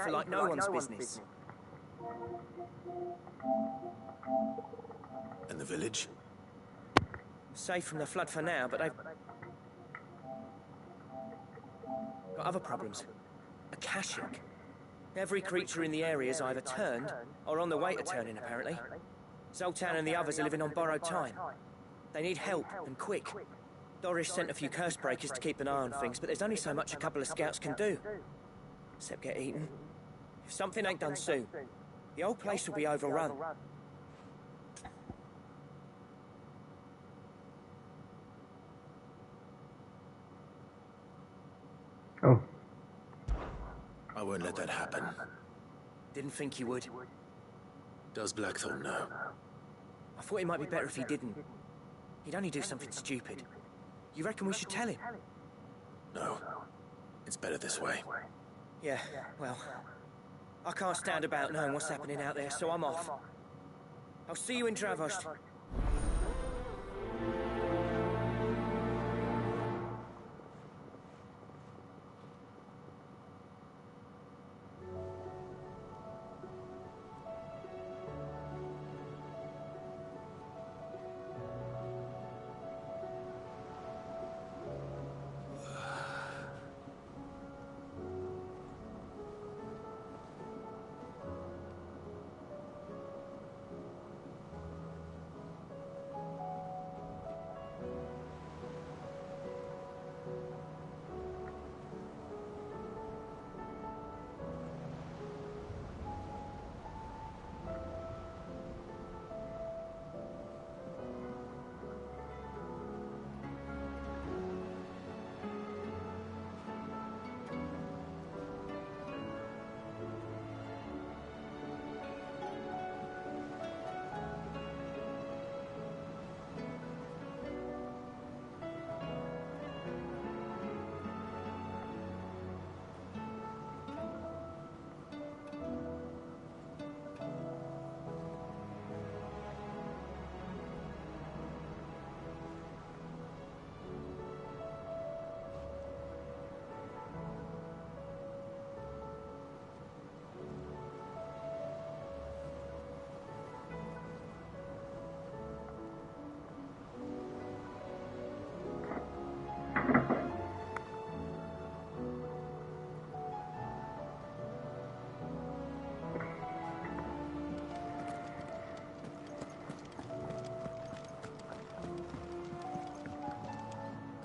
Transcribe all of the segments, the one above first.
for like no one's business. And the village? Safe from the flood for now, but they've got other problems. Akashic. Every creature in the area's either turned or on the way to turning, apparently. Zoltan and the others are living on borrowed time. They need help, and quick. Doris sent a few curse breakers to keep an eye on things, but there's only so much a couple of scouts can do. Except get eaten. If something ain't done soon, the whole place will be overrun. Oh. I won't let that happen. Didn't think you would. Does Blackthorn know? I thought it might be better if he didn't. He'd only do something stupid. You reckon we should tell him? No. It's better this way. Yeah, well, I can't stand about knowing what's happening out there, so I'm off. I'll see you in Dravost.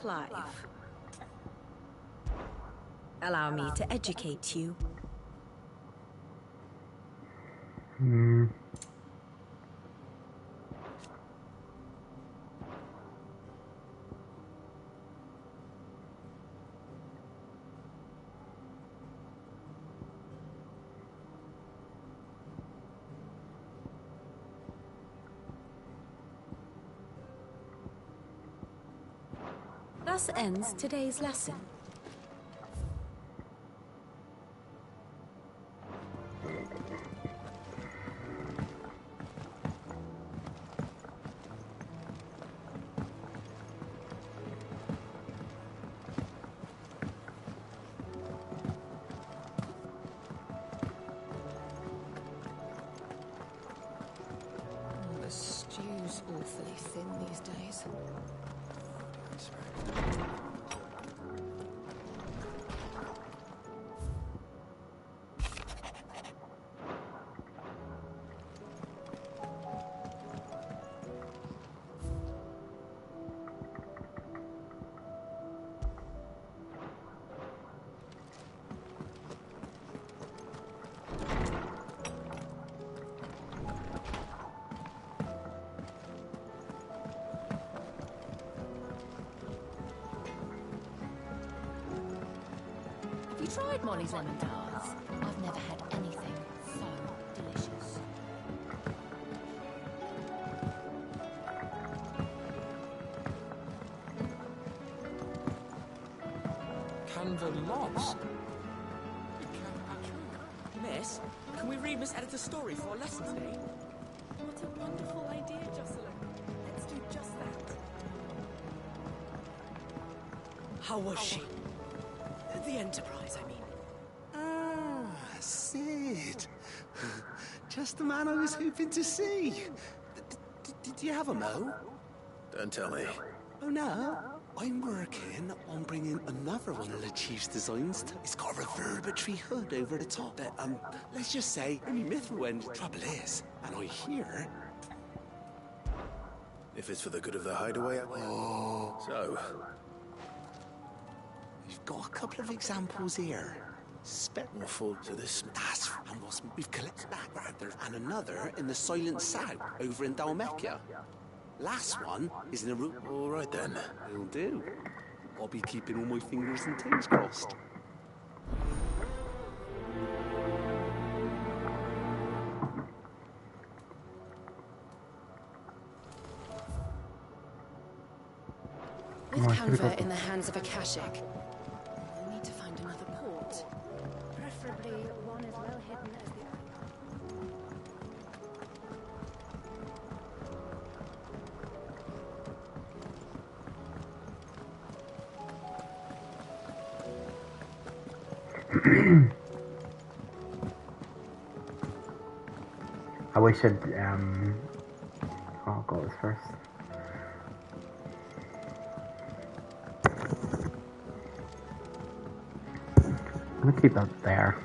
Clive. Allow me to educate you. Thus ends today's lesson. The stew's awfully thin these days. Have you tried Molly's lemon tarts? I've never had anything so delicious. Canva lost. Miss, can we read Miss Editor's story for a lesson today? What a wonderful idea, Jocelyn. Let's do just that. How was she? The Enterprise, I mean. Ah, I see. just the man I was hoping to see. Did you have a mo? Don't tell me. Oh, no. I'm working on bringing another one of the Chief's designs. It's got a reverbatory hood over the top that, let's just say, only mithril end. Trouble is, and I hear... If it's for the good of the hideaway, Oh. So, You've got a couple of examples here. more fall to this. That's and what's we've collected that rather, and another in the Silent South over in Dalmecchia. Last one is in a room. All right then. Will do. I'll be keeping all my fingers and toes crossed. With Canva in the hands of a Kashik, we'll need to find another port. Preferably one as well hidden as the other. I wish I'd oh, got this first. I'm gonna keep that there.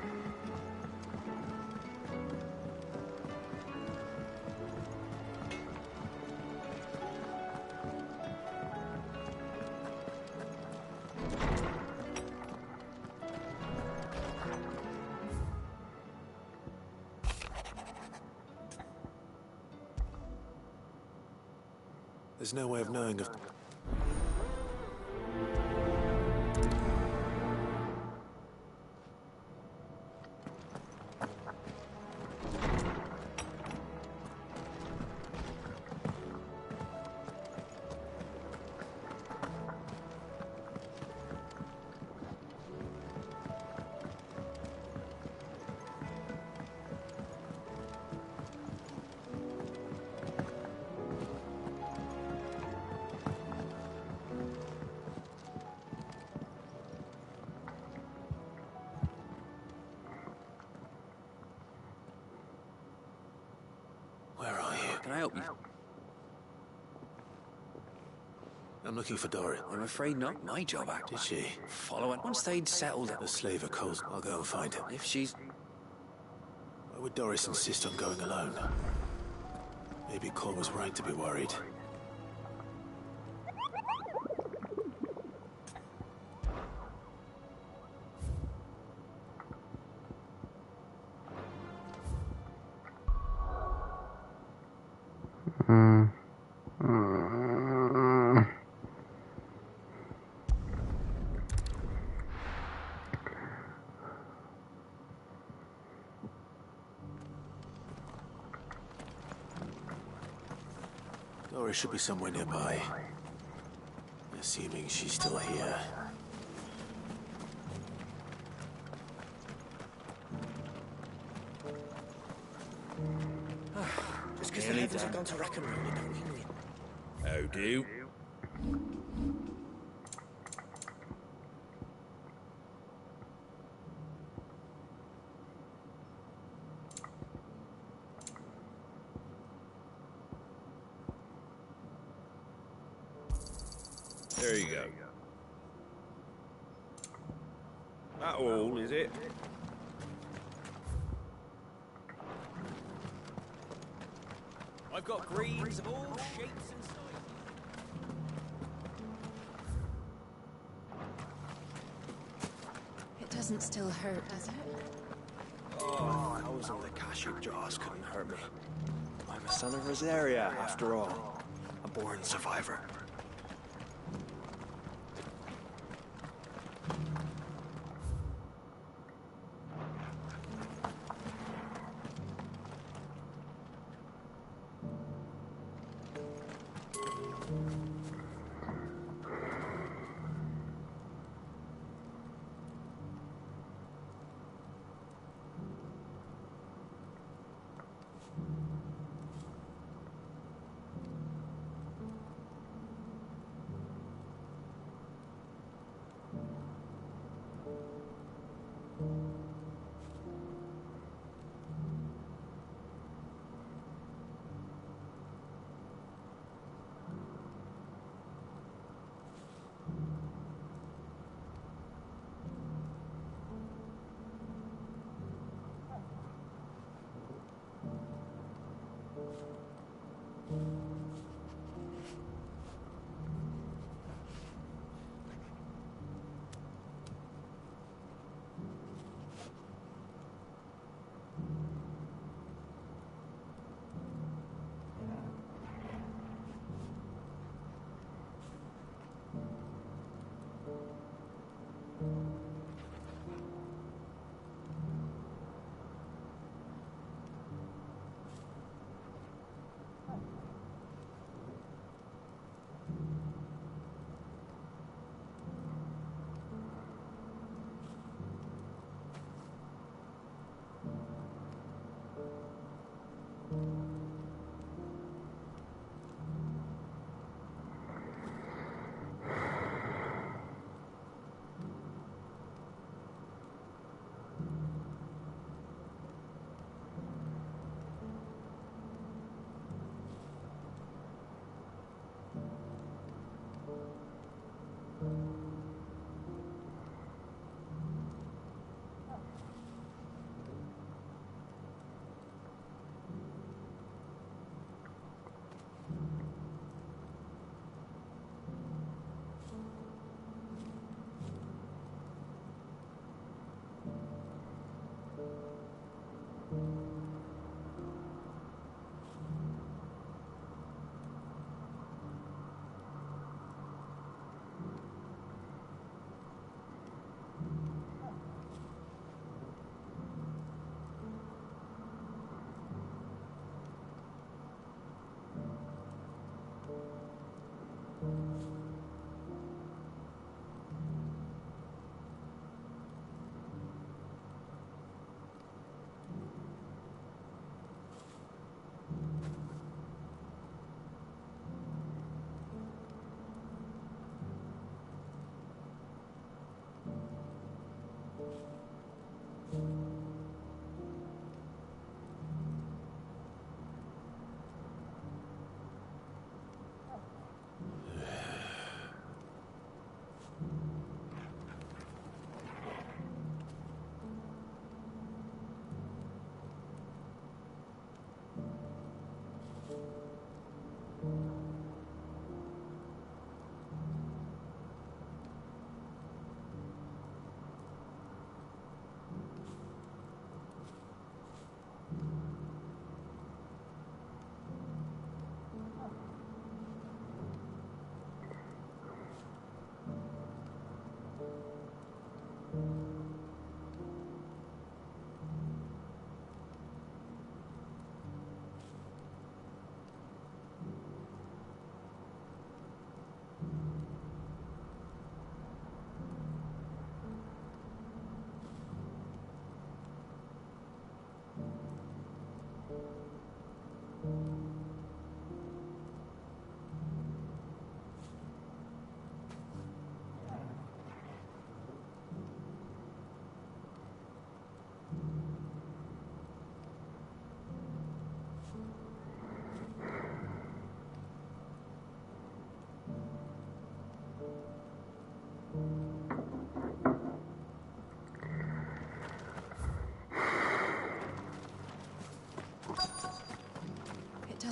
There's no way of knowing if... Where are you? Can I help you? I'm looking for Dory. I'm afraid not. My job, Did she? Follow her. Once they'd settled it. The slave of Cole's. I'll go and find him. If she's... Why would Doris insist on going alone? Maybe Cole was right to be worried. Doris should be somewhere nearby. Assuming she's still here. Just because the heavens have gone to rack and roll, it don't mean we... How do? There you go. That all, is it? I've got greens of all shapes and sizes. It doesn't still hurt, does it? Oh, those of the cashew jaws couldn't hurt me. I'm a son of Rosaria, after all. A born survivor.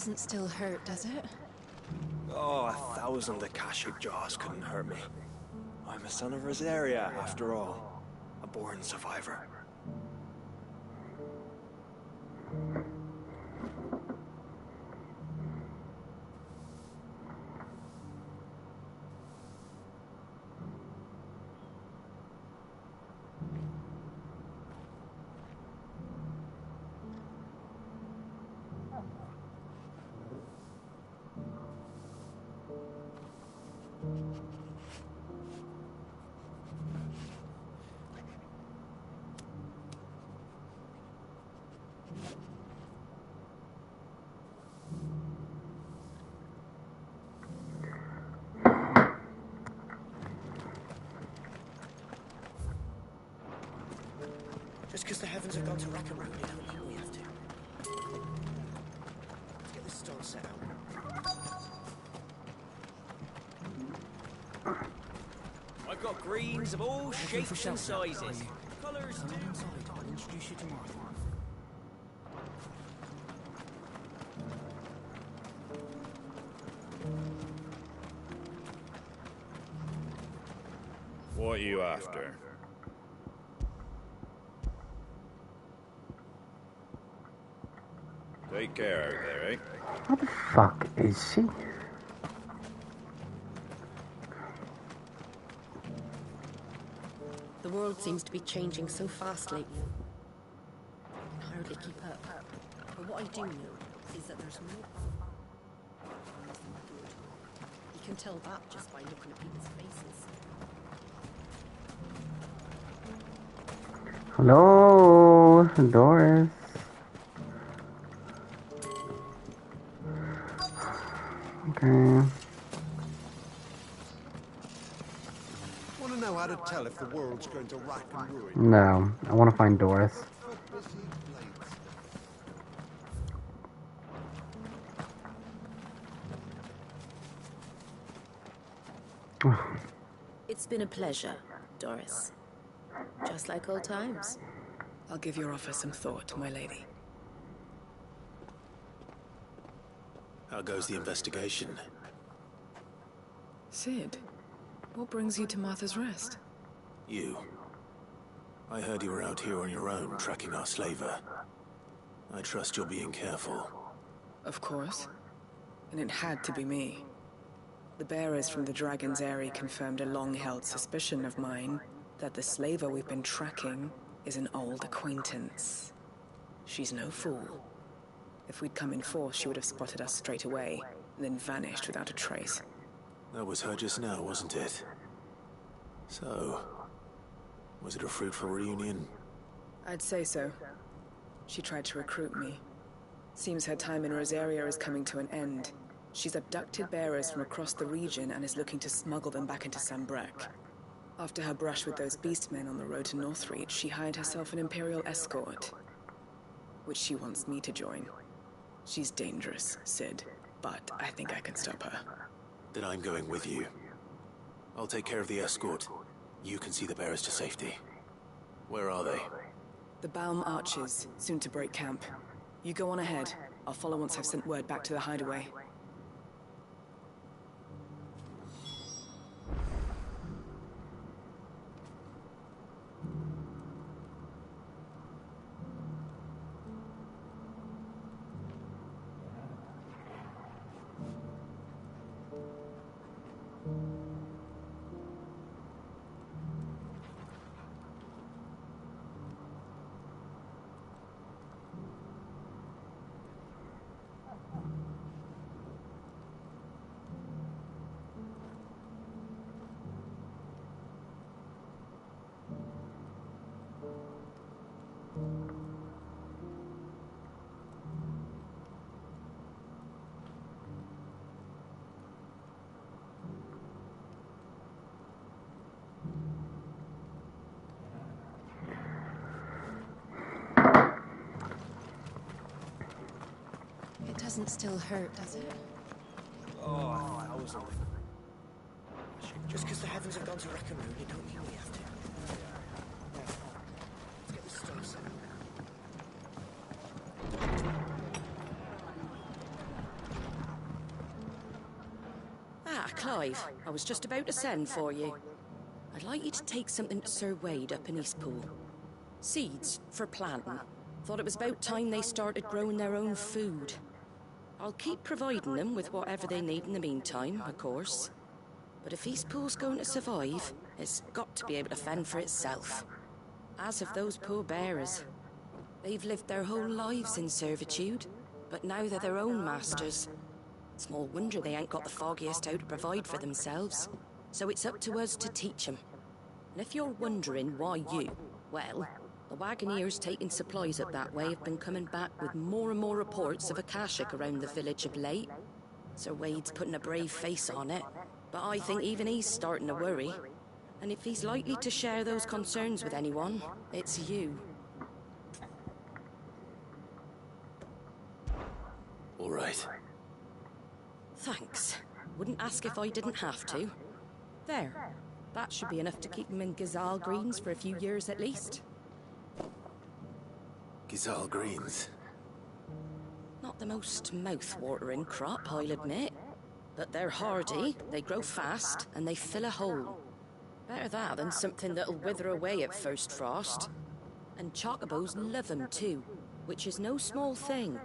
doesn't still hurt, does it? Oh, 1,000 Akashic jaws couldn't hurt me. I'm a son of Rosaria, after all. A born survivor. Just because the heavens have gone to rack and ruin, you don't mean we have to. Let's get this stall set out. I've got greens of all shapes and sizes. Colours too. I'll introduce you to Martha. What are you after? Take care out there, eh? What the fuck is she? The world seems to be changing so fast lately. I can hardly keep up. But what I do know is that there's no good. You can tell that just by looking at people's faces. Hello, Doris. Okay. Want to know how to tell if the world's going to rack and ruin? No, I want to find Doris. It's been a pleasure, Doris. Just like old times. I'll give your offer some thought, my lady. How goes the investigation? Sid, what brings you to Martha's Rest? You. I heard you were out here on your own, tracking our slaver. I trust you're being careful. Of course. And it had to be me. The bearers from the Dragon's Eyrie confirmed a long-held suspicion of mine that the slaver we've been tracking is an old acquaintance. She's no fool. If we'd come in force, she would have spotted us straight away, and then vanished without a trace. That was her just now, wasn't it? So, was it a fruitful reunion? I'd say so. She tried to recruit me. Seems her time in Rosaria is coming to an end. She's abducted bearers from across the region and is looking to smuggle them back into Sambrek. After her brush with those beastmen on the road to Northreach, she hired herself an Imperial escort, which she wants me to join. She's dangerous, Sid, but I think I can stop her. Then I'm going with you. I'll take care of the escort. You can see the bearers to safety. Where are they? The Baum Archers, soon to break camp. You go on ahead. I'll follow once I've sent word back to the hideaway. It doesn't still hurt, does it? Oh, 1,000. Just because the heavens have gone to rack and ruin, you don't mean we have to. Let's get this stall set Clive. I was just about to send for you. I'd like you to take something to Sir Wade up in Eastpool. Seeds for planting. Thought it was about time they started growing their own food. I'll keep providing them with whatever they need in the meantime, of course. But if Eastpool's going to survive, it's got to be able to fend for itself. As have those poor bearers. They've lived their whole lives in servitude, but now they're their own masters. Small wonder they ain't got the foggiest how to provide for themselves. So it's up to us to teach them. And if you're wondering why you, well, the Wagoneers taking supplies up that way have been coming back with more and more reports of Akashic around the village of late. Sir Wade's putting a brave face on it, but I think even he's starting to worry. And if he's likely to share those concerns with anyone, it's you. All right. Thanks. Wouldn't ask if I didn't have to. There. That should be enough to keep them in Gazal Greens for a few years at least. Gazal Greens. Not the most mouth-watering crop, I'll admit. But they're hardy, they grow fast, and they fill a hole. Better that than something that'll wither away at first frost. And chocobos love them too, which is no small thing.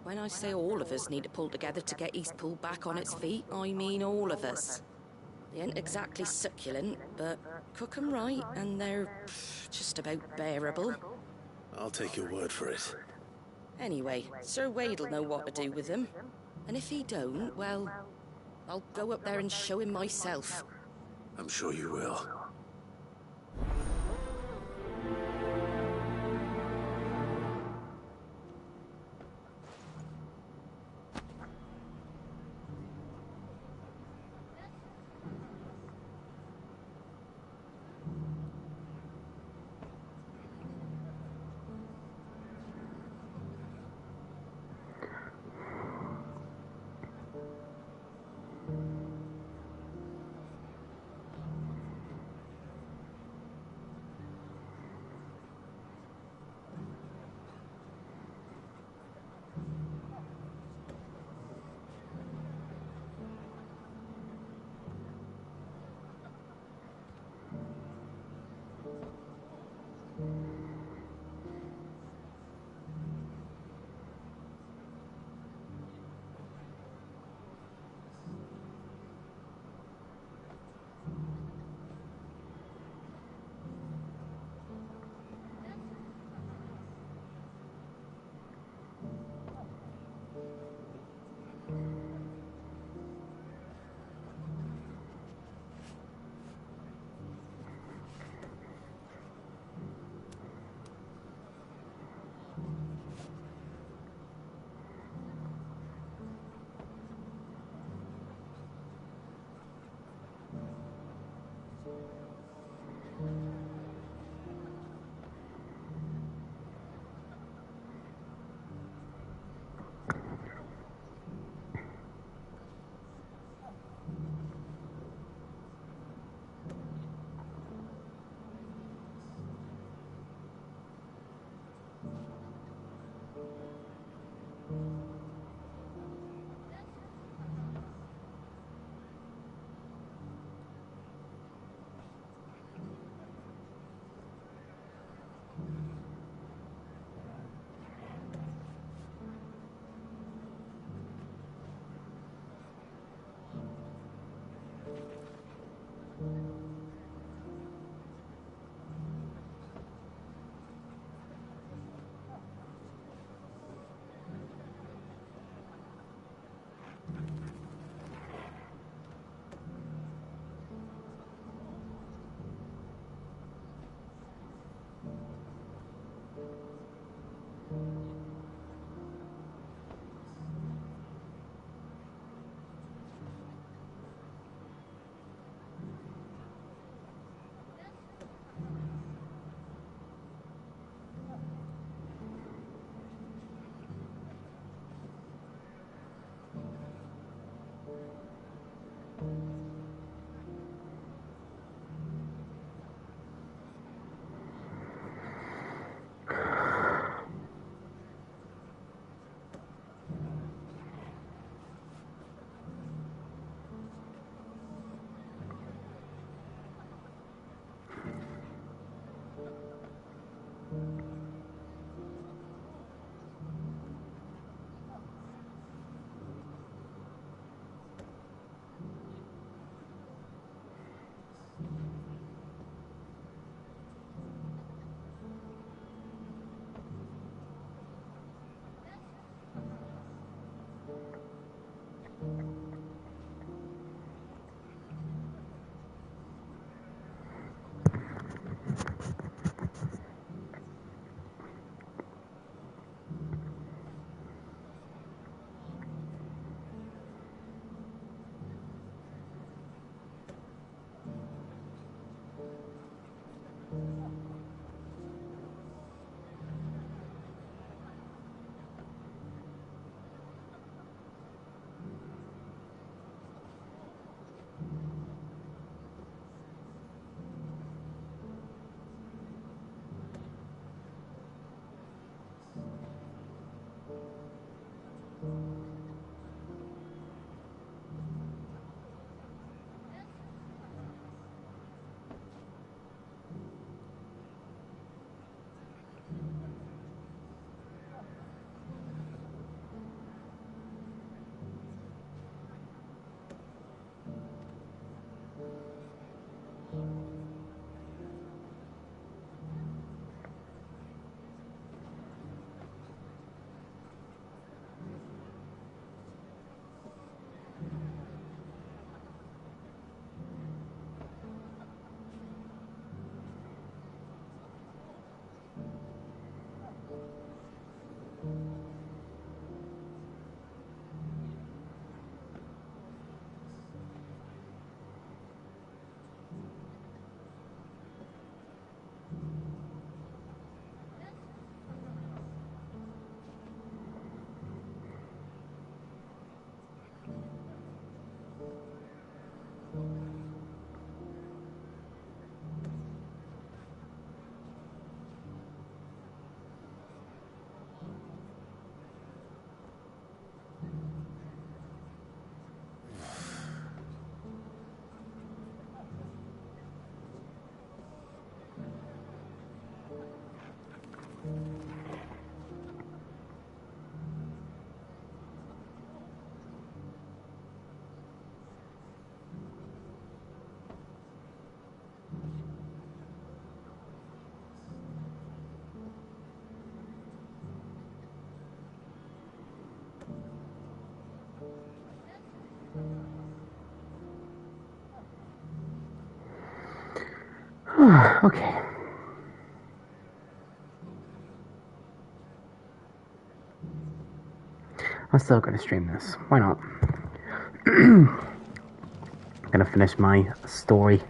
When I say all of us need to pull together to get Eastpool back on its feet, I mean all of us. They ain't exactly succulent, but cook 'em right and they're just about bearable. I'll take your word for it. Anyway, Sir Wade'll know what to do with them. And if he don't, well, I'll go up there and show him myself. I'm sure you will. Okay. I'm still gonna stream this. Why not? I'm gonna finish my story.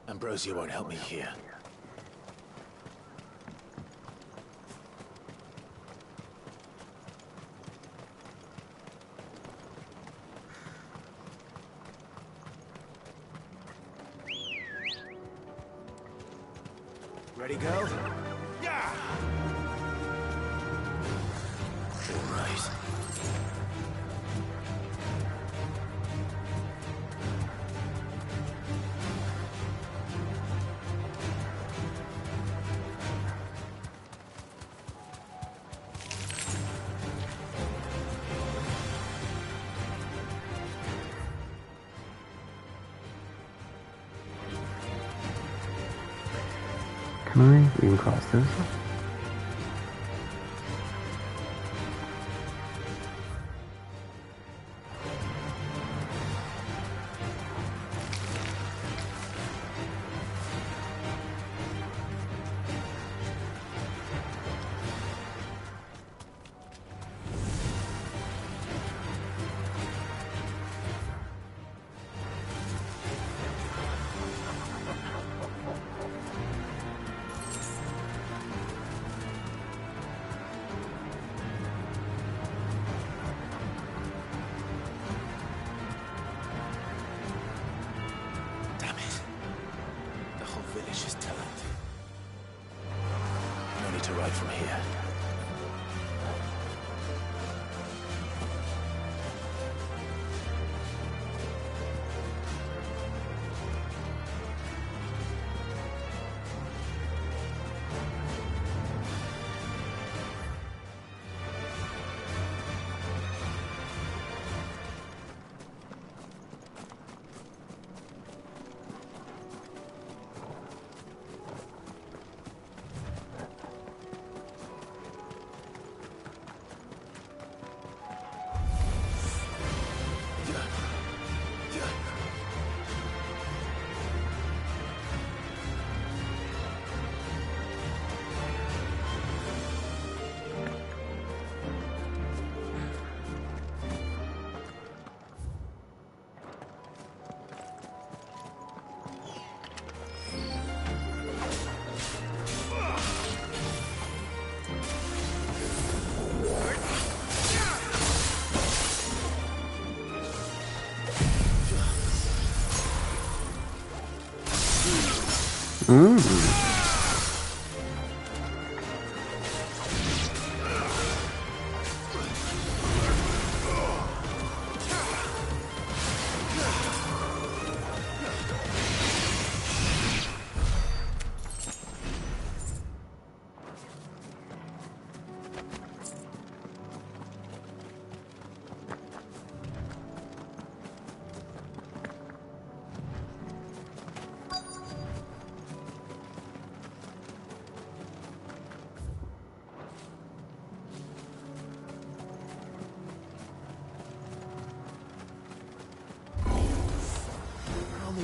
Ambrosia won't help me here. Ready, go? Yeah! All right. Can I even cross this? Right from here.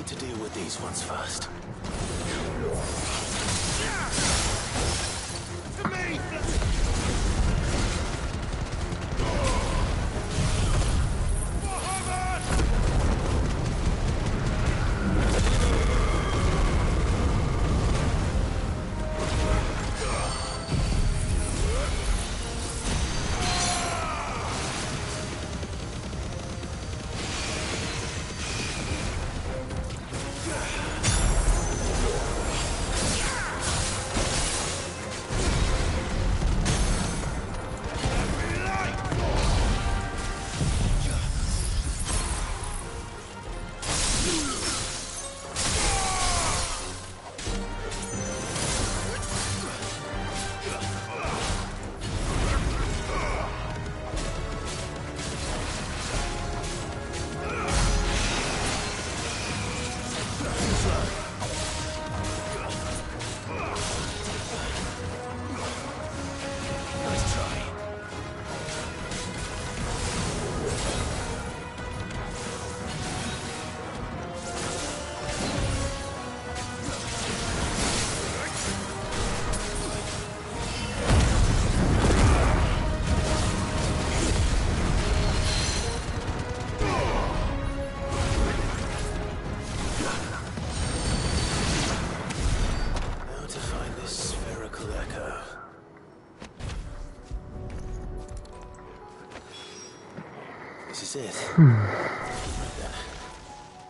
To deal with these ones first. To me!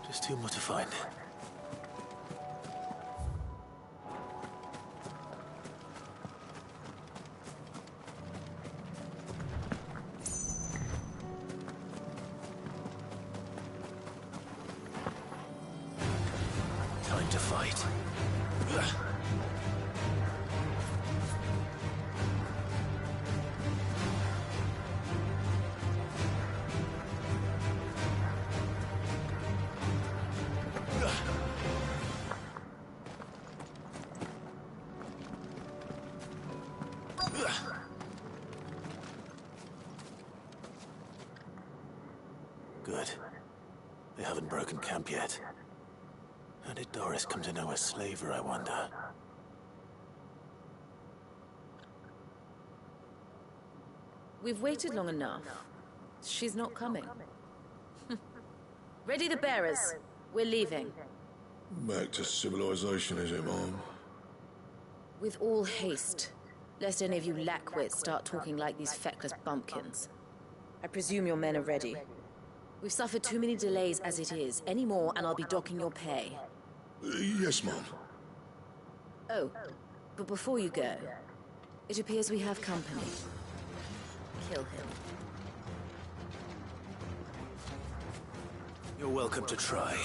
Just two more to find. Time to fight. Good. They haven't broken camp yet. How did Doris come to know a slaver, I wonder? We've waited long enough. She's not coming. Ready the bearers. We're leaving. Back to civilization, is it, Mom? With all haste, lest any of you lackwits start talking like these feckless bumpkins. I presume your men are ready. We've suffered too many delays as it is. Any more and I'll be docking your pay. Yes, Mom. Oh, but before you go, it appears we have company. Kill him. You're welcome to try.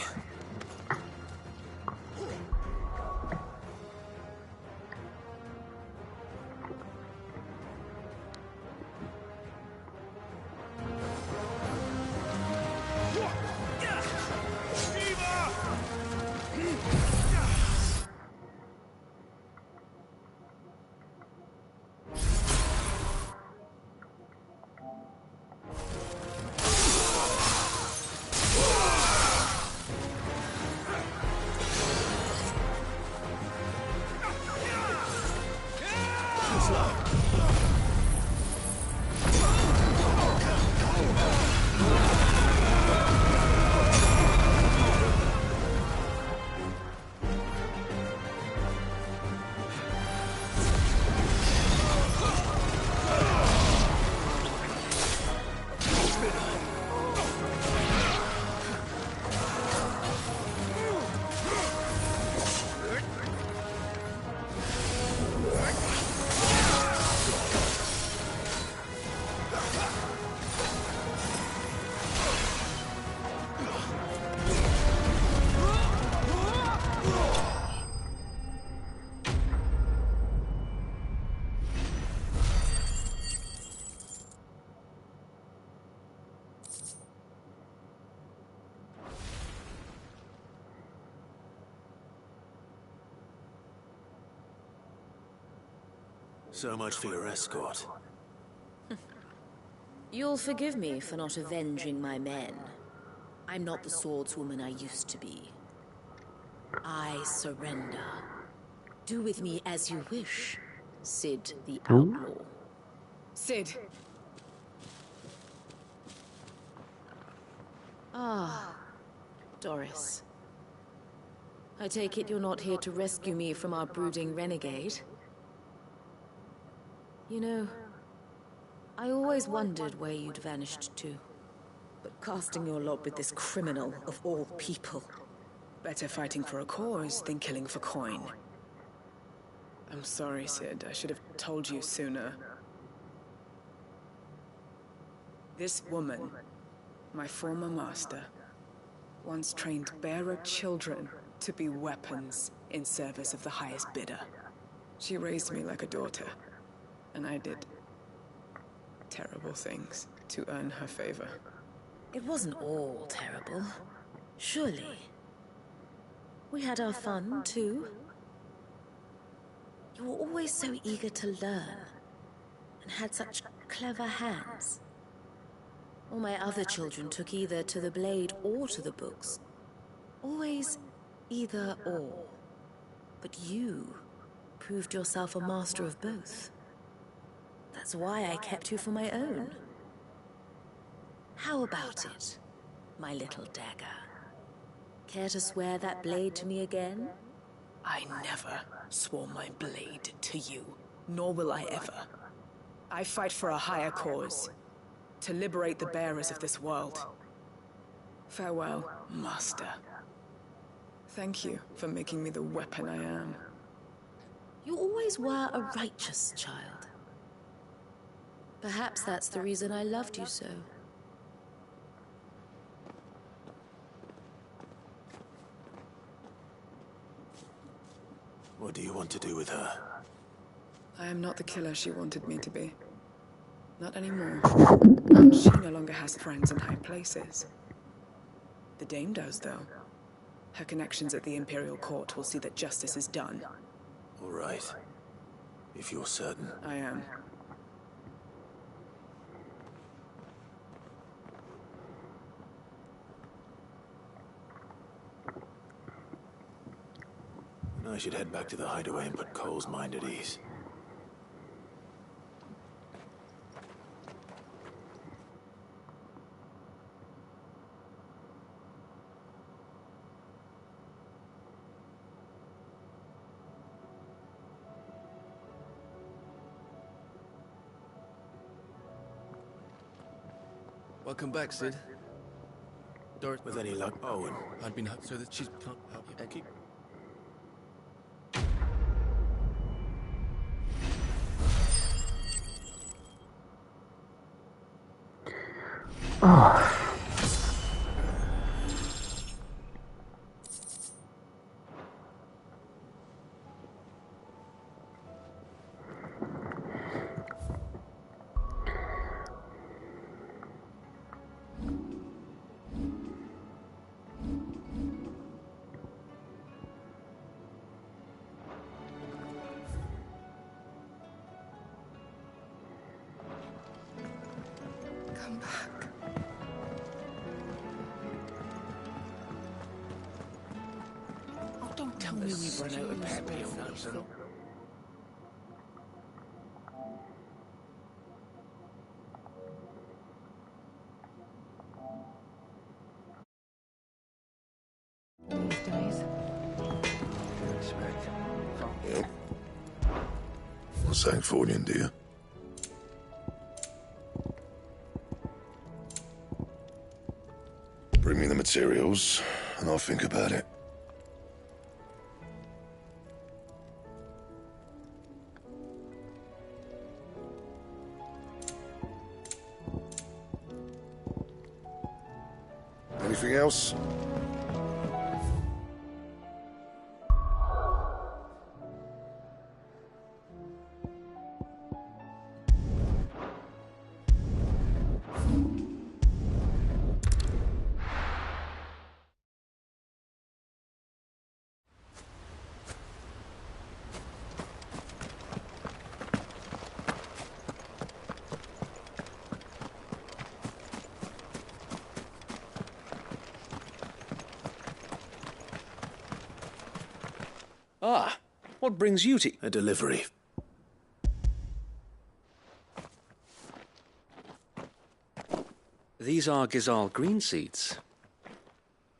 So much for your escort. You'll forgive me for not avenging my men. I'm not the swordswoman I used to be. I surrender. Do with me as you wish, Sid the Outlaw. Sid. Ah, Doris. I take it you're not here to rescue me from our brooding renegade? You know, I always wondered where you'd vanished to. But casting your lot with this criminal of all people... Better fighting for a cause than killing for coin. I'm sorry, Sid. I should have told you sooner. This woman, my former master, once trained bearer children to be weapons in service of the highest bidder. She raised me like a daughter, and I did terrible things to earn her favor. It wasn't all terrible, surely. We had our fun, too. You were always so eager to learn, and had such clever hands. All my other children took either to the blade or to the books. Always either or. But you proved yourself a master of both. That's why I kept you for my own. How about it, my little dagger? Care to swear that blade to me again? I never swore my blade to you, nor will I ever. I fight for a higher cause, to liberate the bearers of this world. Farewell, Master. Thank you for making me the weapon I am. You always were a righteous child. Perhaps that's the reason I loved you so. What do you want to do with her? I am not the killer she wanted me to be. Not anymore. She no longer has friends in high places. The Dame does, though. Her connections at the Imperial Court will see that justice is done. All right. If you're certain. I am. I should head back to the hideaway and put Cole's mind at ease. Welcome back, Sid. Dorothy. With any luck, Owen. I'd been so that she can't help you. Keep... Oh. Come back. Oh, don't tell me we've run out of peppy on that. These days. Yep. Well, Sancfordian, do you? Bring me the materials, and I'll think about it. Anything else? Ah, what brings you to... A delivery. These are Gizal green seeds.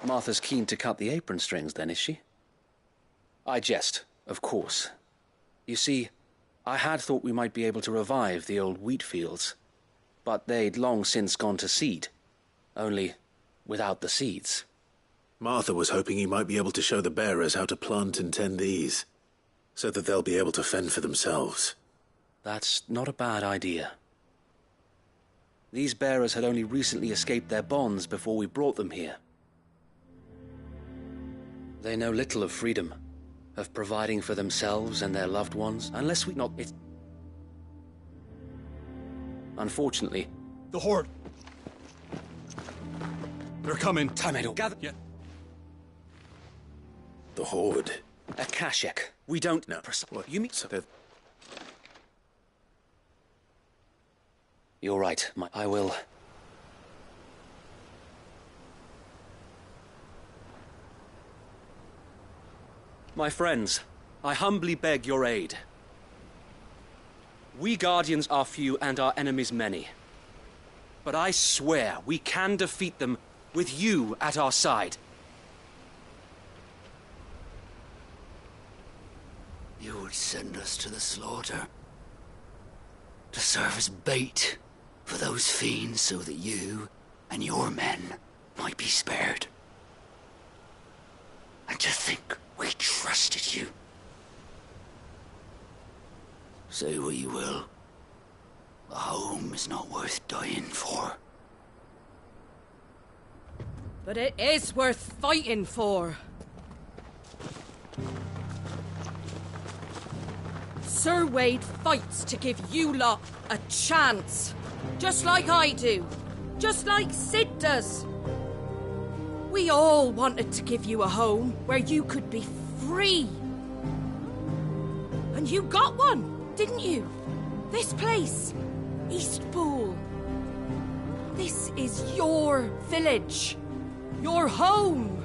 Martha's keen to cut the apron strings then, is she? I jest, of course. You see, I had thought we might be able to revive the old wheat fields, but they'd long since gone to seed, only without the seeds. Martha was hoping you might be able to show the bearers how to plant and tend these, so that they'll be able to fend for themselves. That's not a bad idea. These bearers had only recently escaped their bonds before we brought them here. They know little of freedom, of providing for themselves and their loved ones, unless we not... It... Unfortunately... The Horde! They're coming. Time, gather... Yeah. The Horde? A Kashek. We don't... No. What? You mean... So You're right. I will... My friends, I humbly beg your aid. We Guardians are few and our enemies many. But I swear we can defeat them with you at our side. You would send us to the slaughter. To serve as bait for those fiends so that you and your men might be spared. And to think we trusted you. Say what you will. A home is not worth dying for. But it is worth fighting for. Sir Wade fights to give you lot a chance. Just like I do. Just like Sid does. We all wanted to give you a home where you could be free. And you got one, didn't you? This place, Eastpool. This is your village. Your home.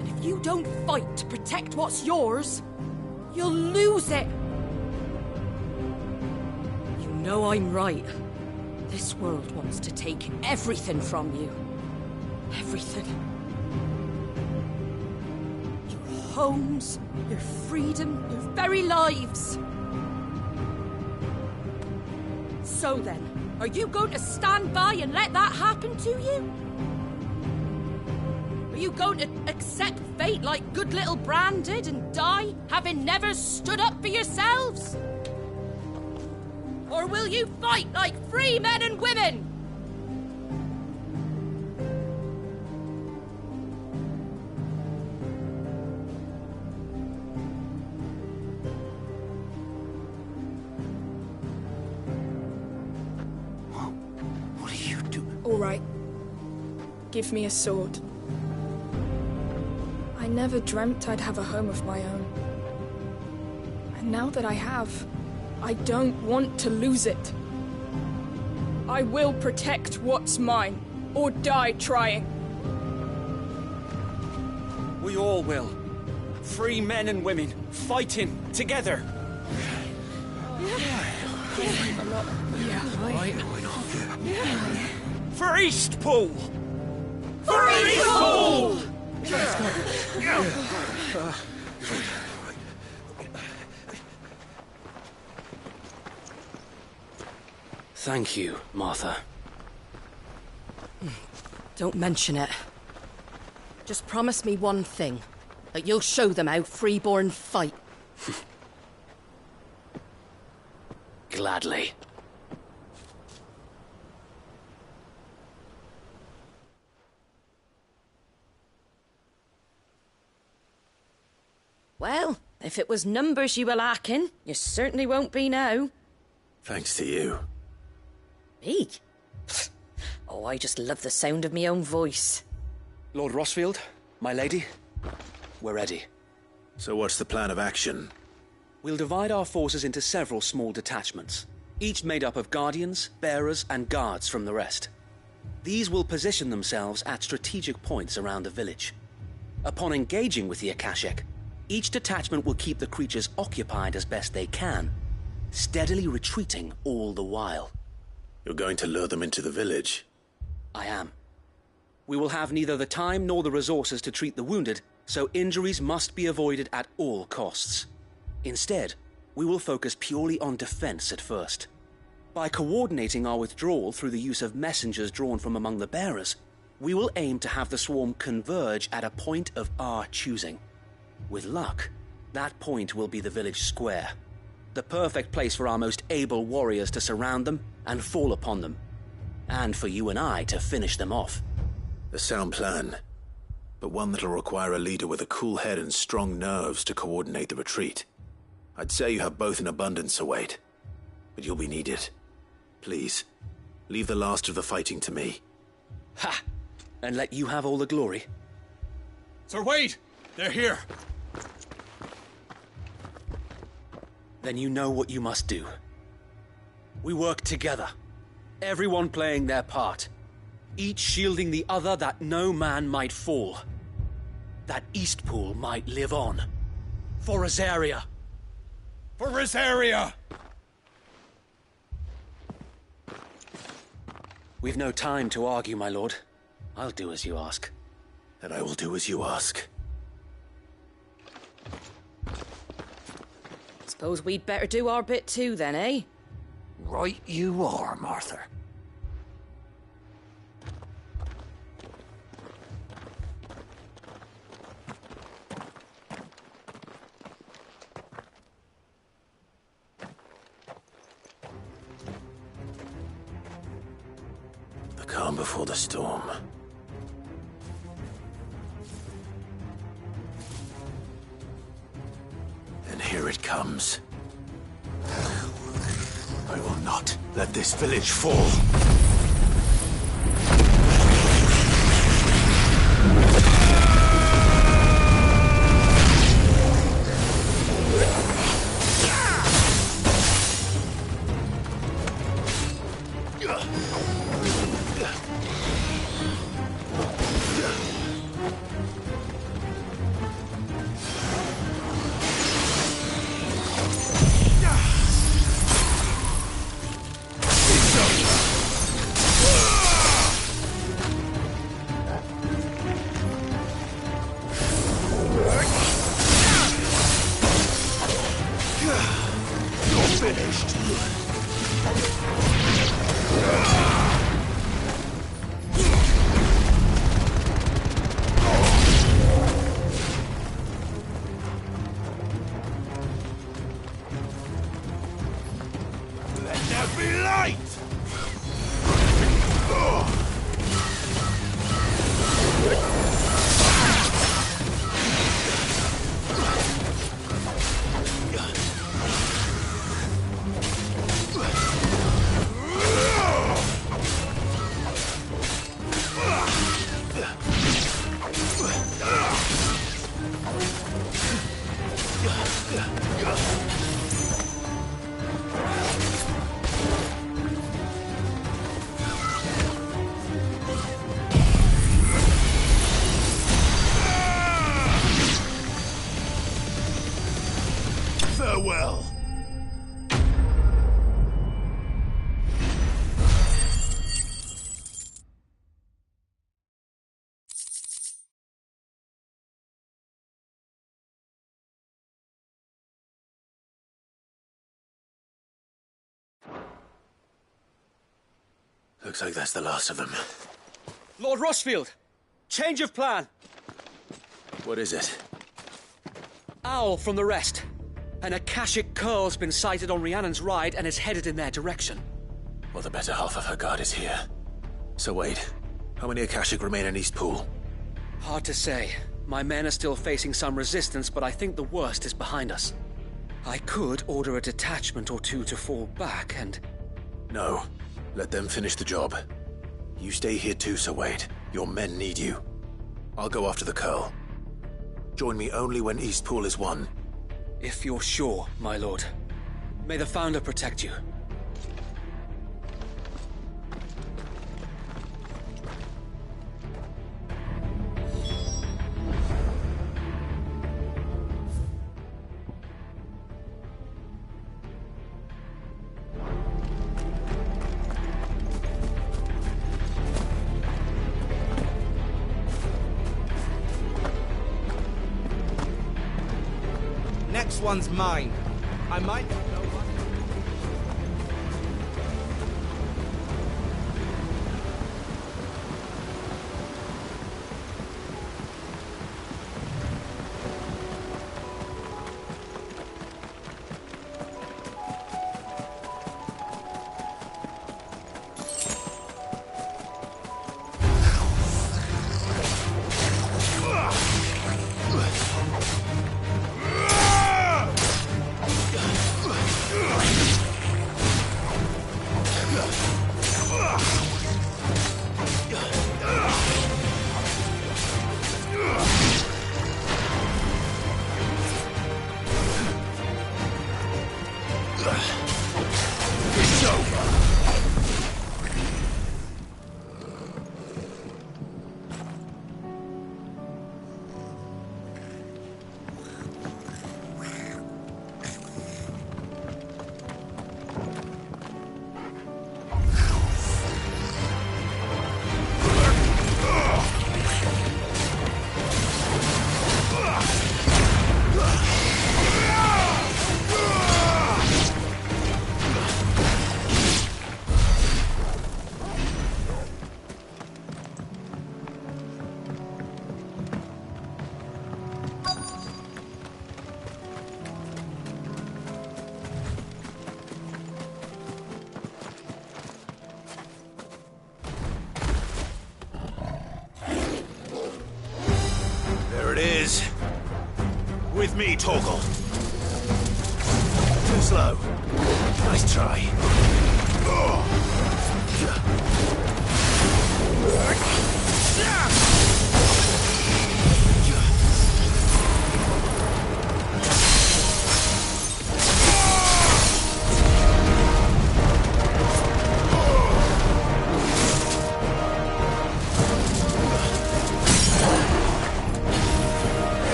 And if you don't fight to protect what's yours, you'll lose it. You know I'm right. This world wants to take everything from you. Everything. Your homes, your freedom, your very lives. So then, are you going to stand by and let that happen to you? Are you going to accept fate like good little Bran did and die, having never stood up for yourselves? Or will you fight like free men and women? All right. Give me a sword. I never dreamt I'd have a home of my own. And now that I have, I don't want to lose it. I will protect what's mine, or die trying. We all will. Free men and women, fighting together. For Eastpool! For Eastpool! Thank you, Martha. Don't mention it. Just promise me one thing. That you'll show them how freeborn fight. Gladly. Well, if it was numbers you were lacking, you certainly won't be now. Thanks to you. Me? Oh, I just love the sound of my own voice. Lord Rossfield, my lady, we're ready. So what's the plan of action? We'll divide our forces into several small detachments, each made up of guardians, bearers, and guards from the rest. These will position themselves at strategic points around the village. Upon engaging with the Akashic, each detachment will keep the creatures occupied as best they can, steadily retreating all the while. You're going to lure them into the village? I am. We will have neither the time nor the resources to treat the wounded, so injuries must be avoided at all costs. Instead, we will focus purely on defense at first. By coordinating our withdrawal through the use of messengers drawn from among the bearers, we will aim to have the swarm converge at a point of our choosing. With luck, that point will be the village square, the perfect place for our most able warriors to surround them and fall upon them, and for you and I to finish them off. A sound plan, but one that'll require a leader with a cool head and strong nerves to coordinate the retreat. I'd say you have both in abundance, Sir Wade, but you'll be needed. Please, leave the last of the fighting to me. Ha! And let you have all the glory. Sir Wade! They're here! Then you know what you must do. We work together, everyone playing their part, each shielding the other that no man might fall, that Eastpool might live on. For Rosaria! For Rosaria! We've no time to argue, my lord. I'll do as you ask. And I will do as you ask. Suppose we'd better do our bit too then, eh? Right you are, Martha. calm before the storm. And here it comes. I will not let this village fall. Farewell. Looks like that's the last of them. Lord Rossfield! Change of plan! What is it? Owl from the rest. An Akashic Curl's been sighted on Rhiannon's ride and is headed in their direction. Well, the better half of her guard is here. So wait, how many Akashic remain in East Pool? Hard to say. My men are still facing some resistance, but I think the worst is behind us. I could order a detachment or two to fall back and... No. Let them finish the job. You stay here too, Sir Wade. Your men need you. I'll go after the Curl. Join me only when East Pool is won. If you're sure, my lord. May the Founder protect you. Next one's mine. I might not know what... with me, Torgal. Too slow. Nice try.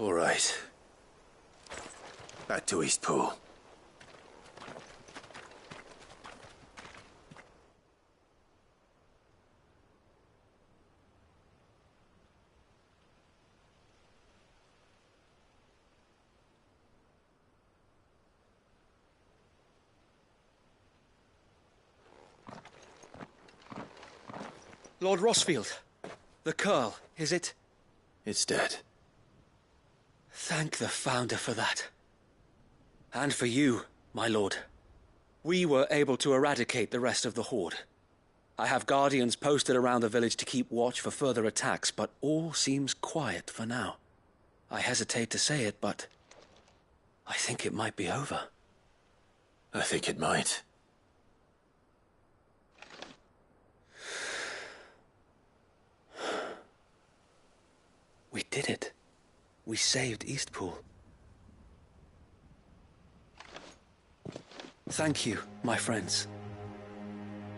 All right. Back to Eastpool. Lord Rossfield, the Curl, is it? It's dead. Thank the Founder for that. And for you, my lord. We were able to eradicate the rest of the Horde. I have guardians posted around the village to keep watch for further attacks, but all seems quiet for now. I hesitate to say it, but I think it might be over. I think it might. We did it. We saved Eastpool. Thank you, my friends.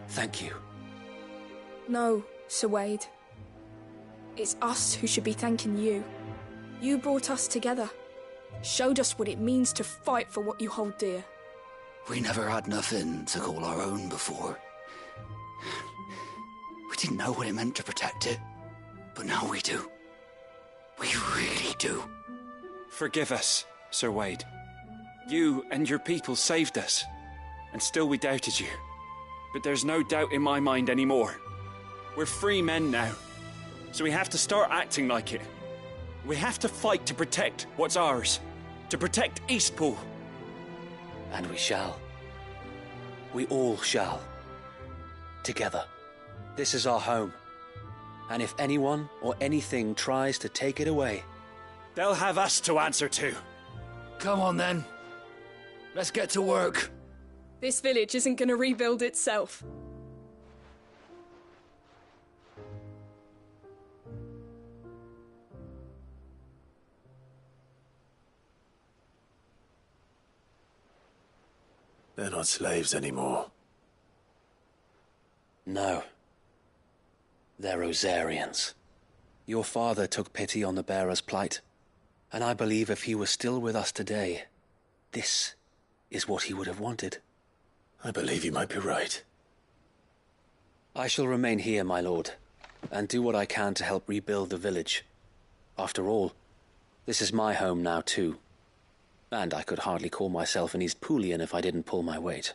Thank you. No, Sir Wade. It's us who should be thanking you. You brought us together. Showed us what it means to fight for what you hold dear. We never had nothing to call our own before. We didn't know what it meant to protect it, but now we do. We really do. Forgive us, Sir Wade. You and your people saved us, and still we doubted you. But there's no doubt in my mind anymore. We're free men now, so we have to start acting like it. We have to fight to protect what's ours, to protect Eastpool. And we shall. We all shall. Together. This is our home. And if anyone or anything tries to take it away, they'll have us to answer to. Come on then. Let's get to work. This village isn't going to rebuild itself. They're not slaves anymore. No. They're Rosarians. Your father took pity on the bearer's plight, and I believe if he were still with us today, this is what he would have wanted. I believe you might be right. I shall remain here, my lord, and do what I can to help rebuild the village. After all, this is my home now too, and I could hardly call myself an Eastpoolian if I didn't pull my weight.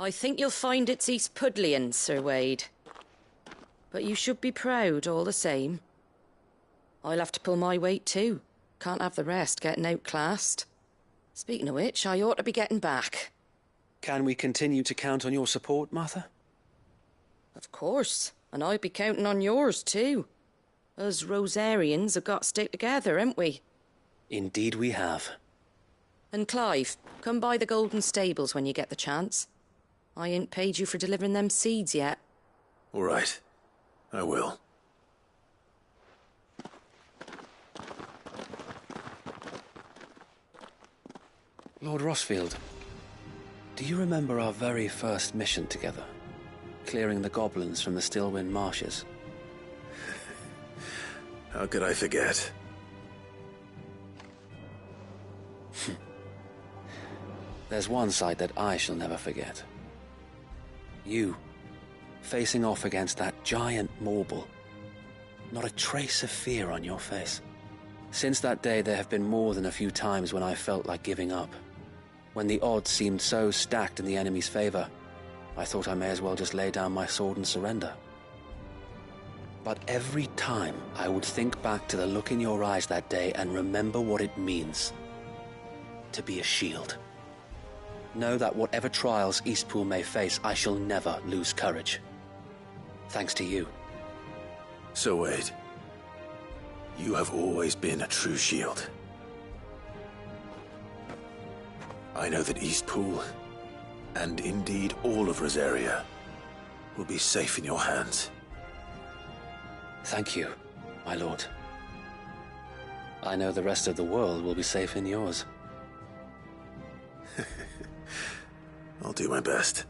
I think you'll find it's Eastpudlian, Sir Wade. But you should be proud all the same. I'll have to pull my weight too. Can't have the rest getting outclassed. Speaking of which, I ought to be getting back. Can we continue to count on your support, Martha? Of course, and I'd be counting on yours too. Us Rosarians have got to stick together, haven't we? Indeed we have. And Clive, come by the Golden Stables when you get the chance. I ain't paid you for delivering them seeds yet. All right. I will. Lord Rossfield, do you remember our very first mission together? Clearing the goblins from the Stillwind Marshes? How could I forget? There's one sight that I shall never forget. You, facing off against that giant Morble. Not a trace of fear on your face. Since that day, there have been more than a few times when I felt like giving up. When the odds seemed so stacked in the enemy's favor, I thought I may as well just lay down my sword and surrender. But every time I would think back to the look in your eyes that day and remember what it means to be a shield. Know that whatever trials Eastpool may face, I shall never lose courage. Thanks to you. So Wade, you have always been a true shield. I know that Eastpool, and indeed all of Rosaria, will be safe in your hands. Thank you, my lord. I know the rest of the world will be safe in yours. I'll do my best.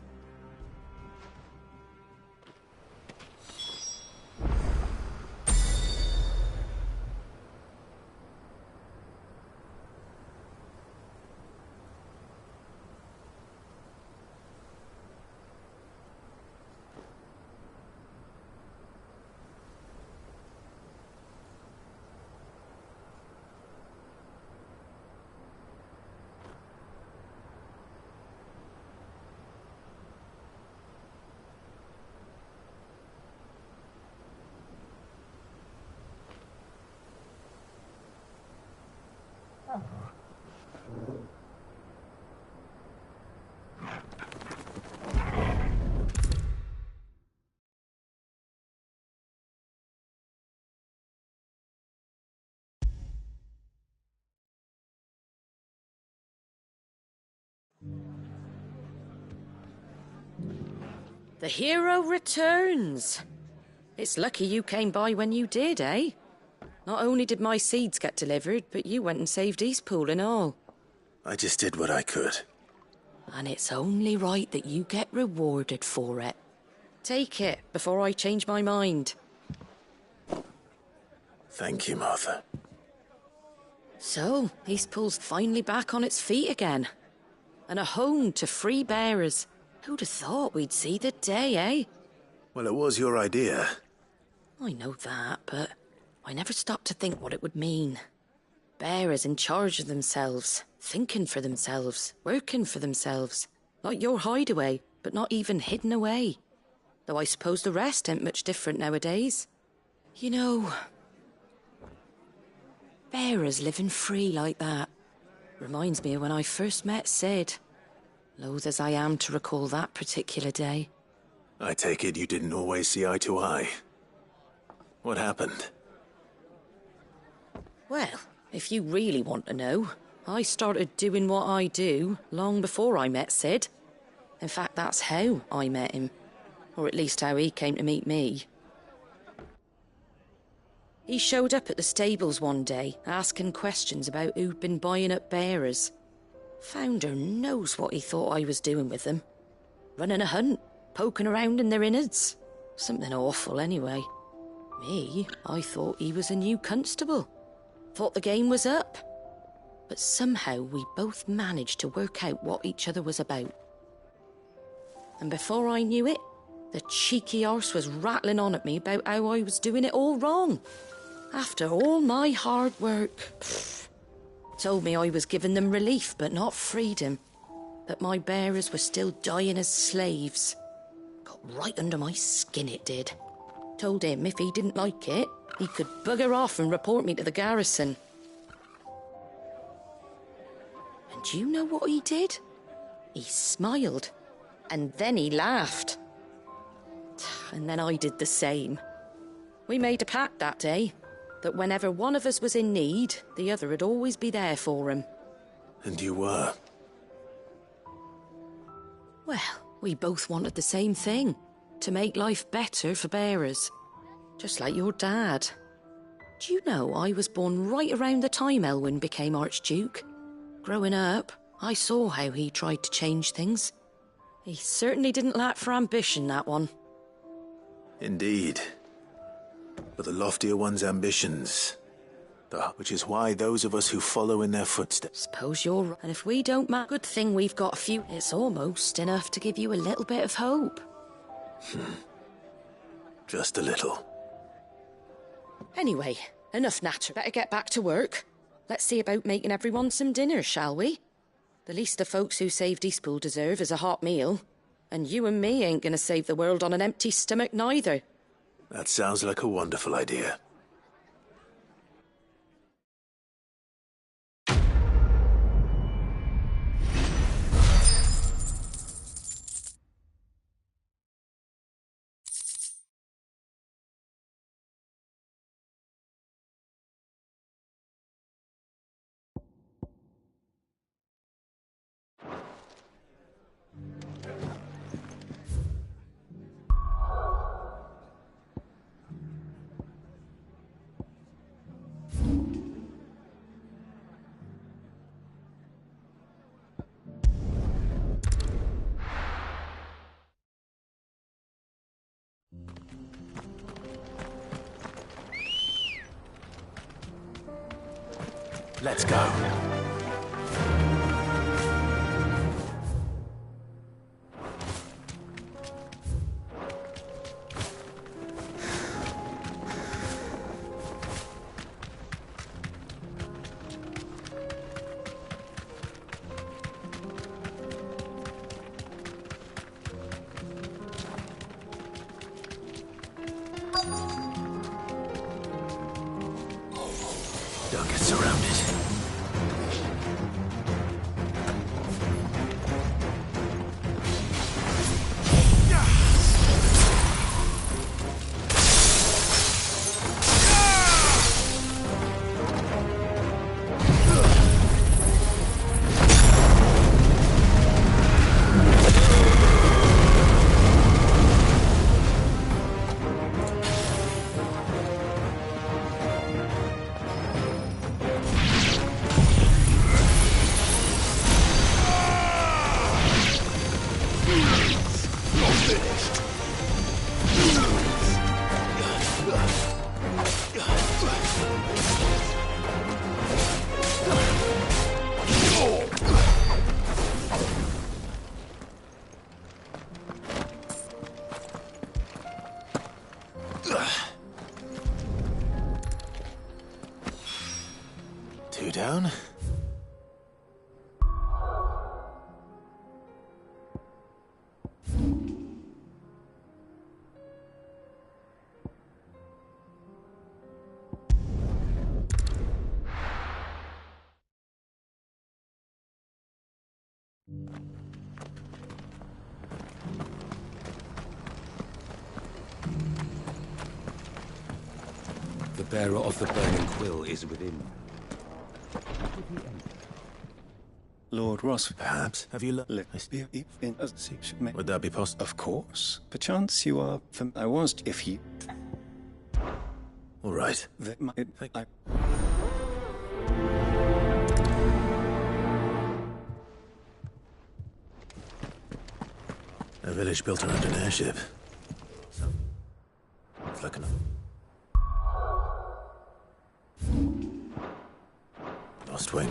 The hero returns. It's lucky you came by when you did, eh? Not only did my seeds get delivered, but you went and saved Eastpool and all. I just did what I could. And it's only right that you get rewarded for it. Take it before I change my mind. Thank you, Martha. So, Eastpool's finally back on its feet again. And a home to free bearers. Who'd have thought we'd see the day, eh? Well, it was your idea. I know that, but I never stopped to think what it would mean. Bearers in charge of themselves, thinking for themselves, working for themselves. Like your hideaway, but not even hidden away. Though I suppose the rest ain't much different nowadays. You know, bearers living free like that reminds me of when I first met Sid. Loath as I am to recall that particular day. I take it you didn't always see eye to eye. What happened? Well, if you really want to know, I started doing what I do long before I met Sid. In fact, that's how I met him. Or at least how he came to meet me. He showed up at the stables one day, asking questions about who'd been buying up bearers. Founder knows what he thought I was doing with them. Running a hunt, poking around in their innards. Something awful, anyway. Me, I thought he was a new constable. Thought the game was up. But somehow we both managed to work out what each other was about. And before I knew it, the cheeky arse was rattling on at me about how I was doing it all wrong. After all my hard work. Told me I was giving them relief, but not freedom. That my bearers were still dying as slaves. Got right under my skin, it did. Told him if he didn't like it, he could bugger off and report me to the garrison. And do you know what he did? He smiled. And then he laughed. And then I did the same. We made a pact that day. That whenever one of us was in need, the other would always be there for him. And you were? Well, we both wanted the same thing. To make life better for bearers. Just like your dad. Do you know I was born right around the time Elwyn became Archduke? Growing up, I saw how he tried to change things. He certainly didn't lack for ambition, that one. Indeed. But the loftier one's ambitions, which is why those of us who follow in their footsteps... Suppose you're right. And if we don't good thing we've got a few... It's almost enough to give you a little bit of hope. Just a little. Anyway, enough natter. Better get back to work. Let's see about making everyone some dinner, shall we? The least the folks who saved Eastpool deserve is a hot meal. And you and me ain't gonna save the world on an empty stomach neither. That sounds like a wonderful idea. Let's go. Don't get surrounded. Two down. The bearer of the burning quill is within. Lord Ross, perhaps. Have you Would that be possible? Of course. Perchance you are... I was, if you... All right. A village built around an airship. It's like enough. Lost wing.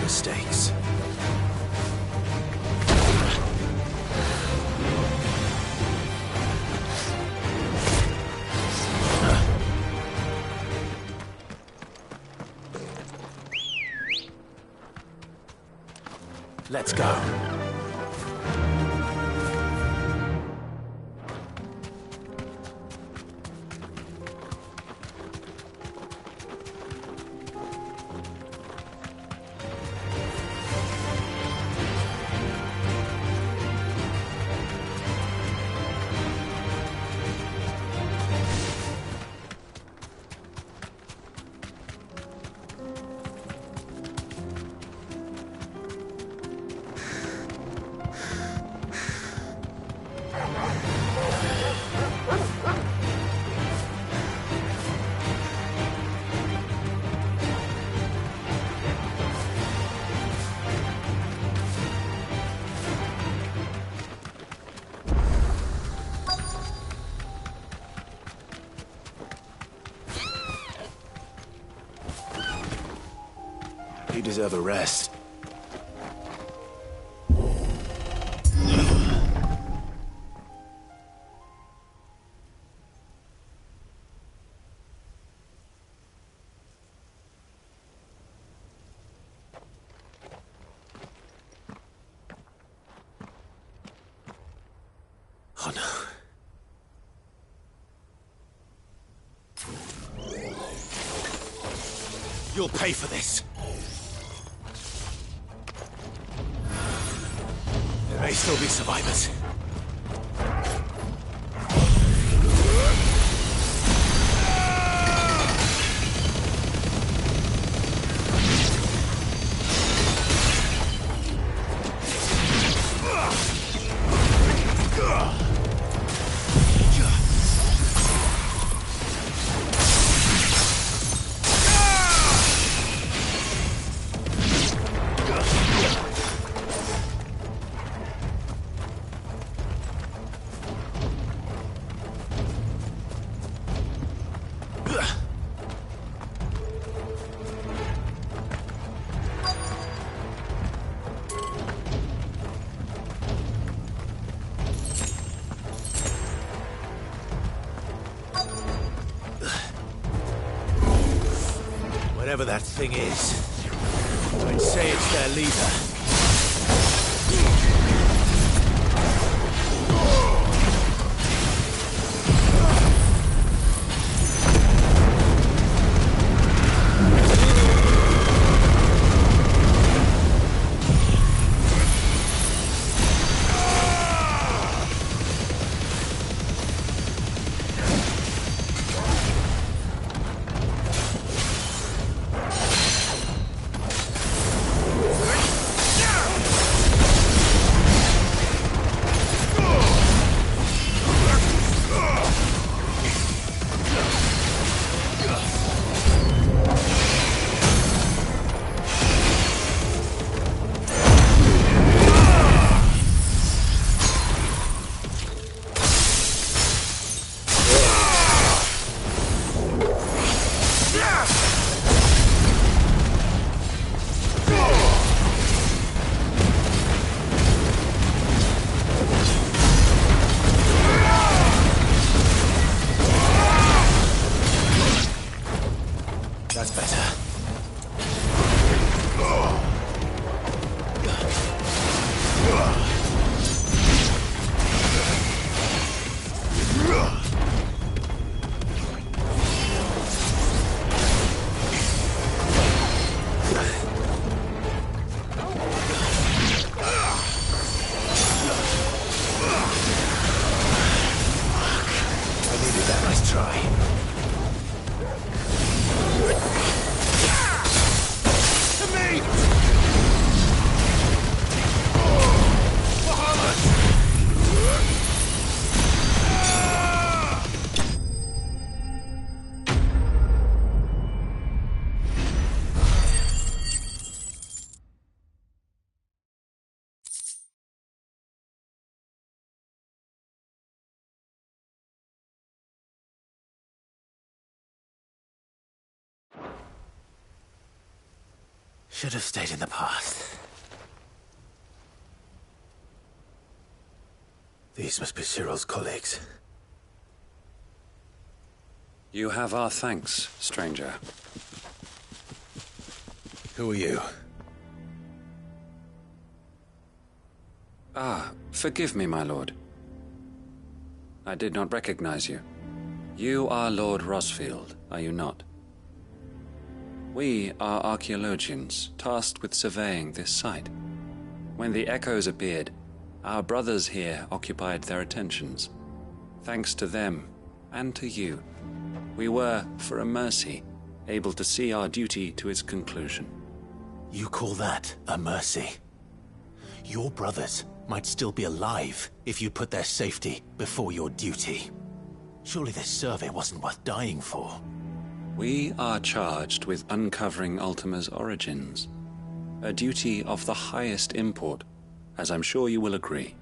Mistakes. Let's go. You deserve a rest. Oh no. You'll pay for this. There may still be survivors. Whatever that thing is, I'd say it's their leader. That's better. I needed that nice try. Should have stayed in the past. These must be Cyril's colleagues. You have our thanks, stranger. Who are you? Ah, forgive me, my lord. I did not recognize you. You are Lord Rosfield, are you not? We are archaeologians, tasked with surveying this site. When the echoes appeared, our brothers here occupied their attentions. Thanks to them, and to you, we were, for a mercy, able to see our duty to its conclusion. You call that a mercy? Your brothers might still be alive if you put their safety before your duty. Surely this survey wasn't worth dying for. We are charged with uncovering Ultima's origins. A duty of the highest import, as I'm sure you will agree.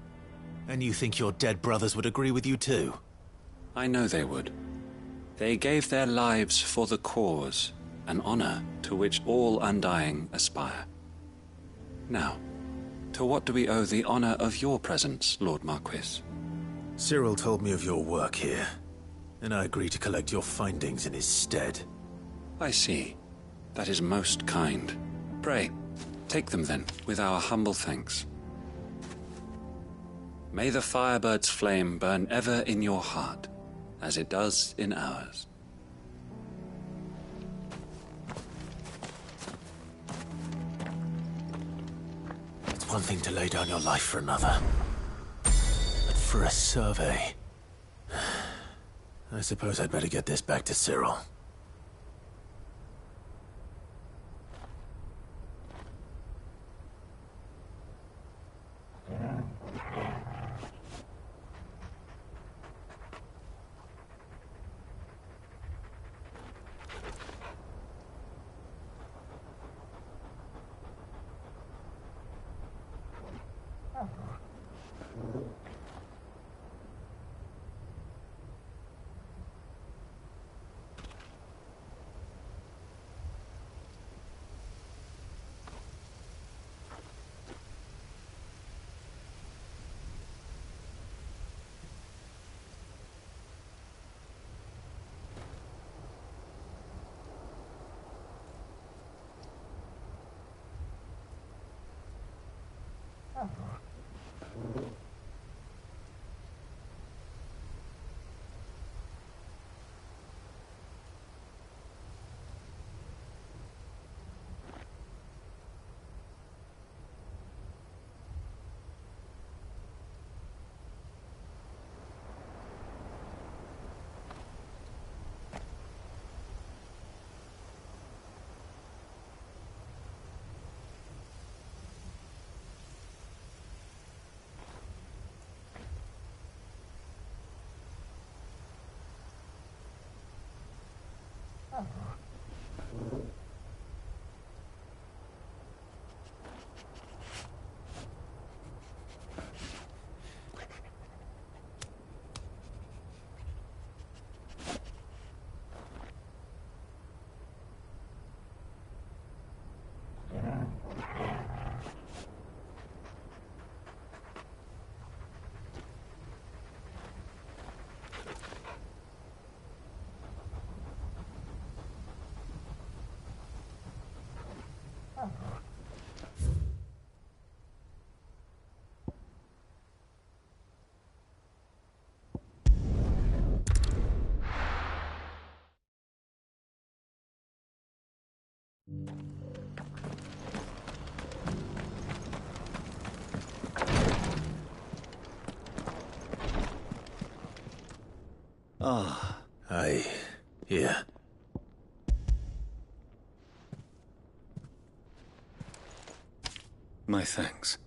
And you think your dead brothers would agree with you too? I know they would. They gave their lives for the cause, an honor to which all Undying aspire. Now, to what do we owe the honor of your presence, Lord Marquis? Cyril told me of your work here, and I agree to collect your findings in his stead. I see. That is most kind. Pray, take them then, with our humble thanks. May the Firebird's flame burn ever in your heart, as it does in ours. It's one thing to lay down your life for another, but for a survey... I suppose I'd better get this back to Cyril. Ah. Here. My thanks.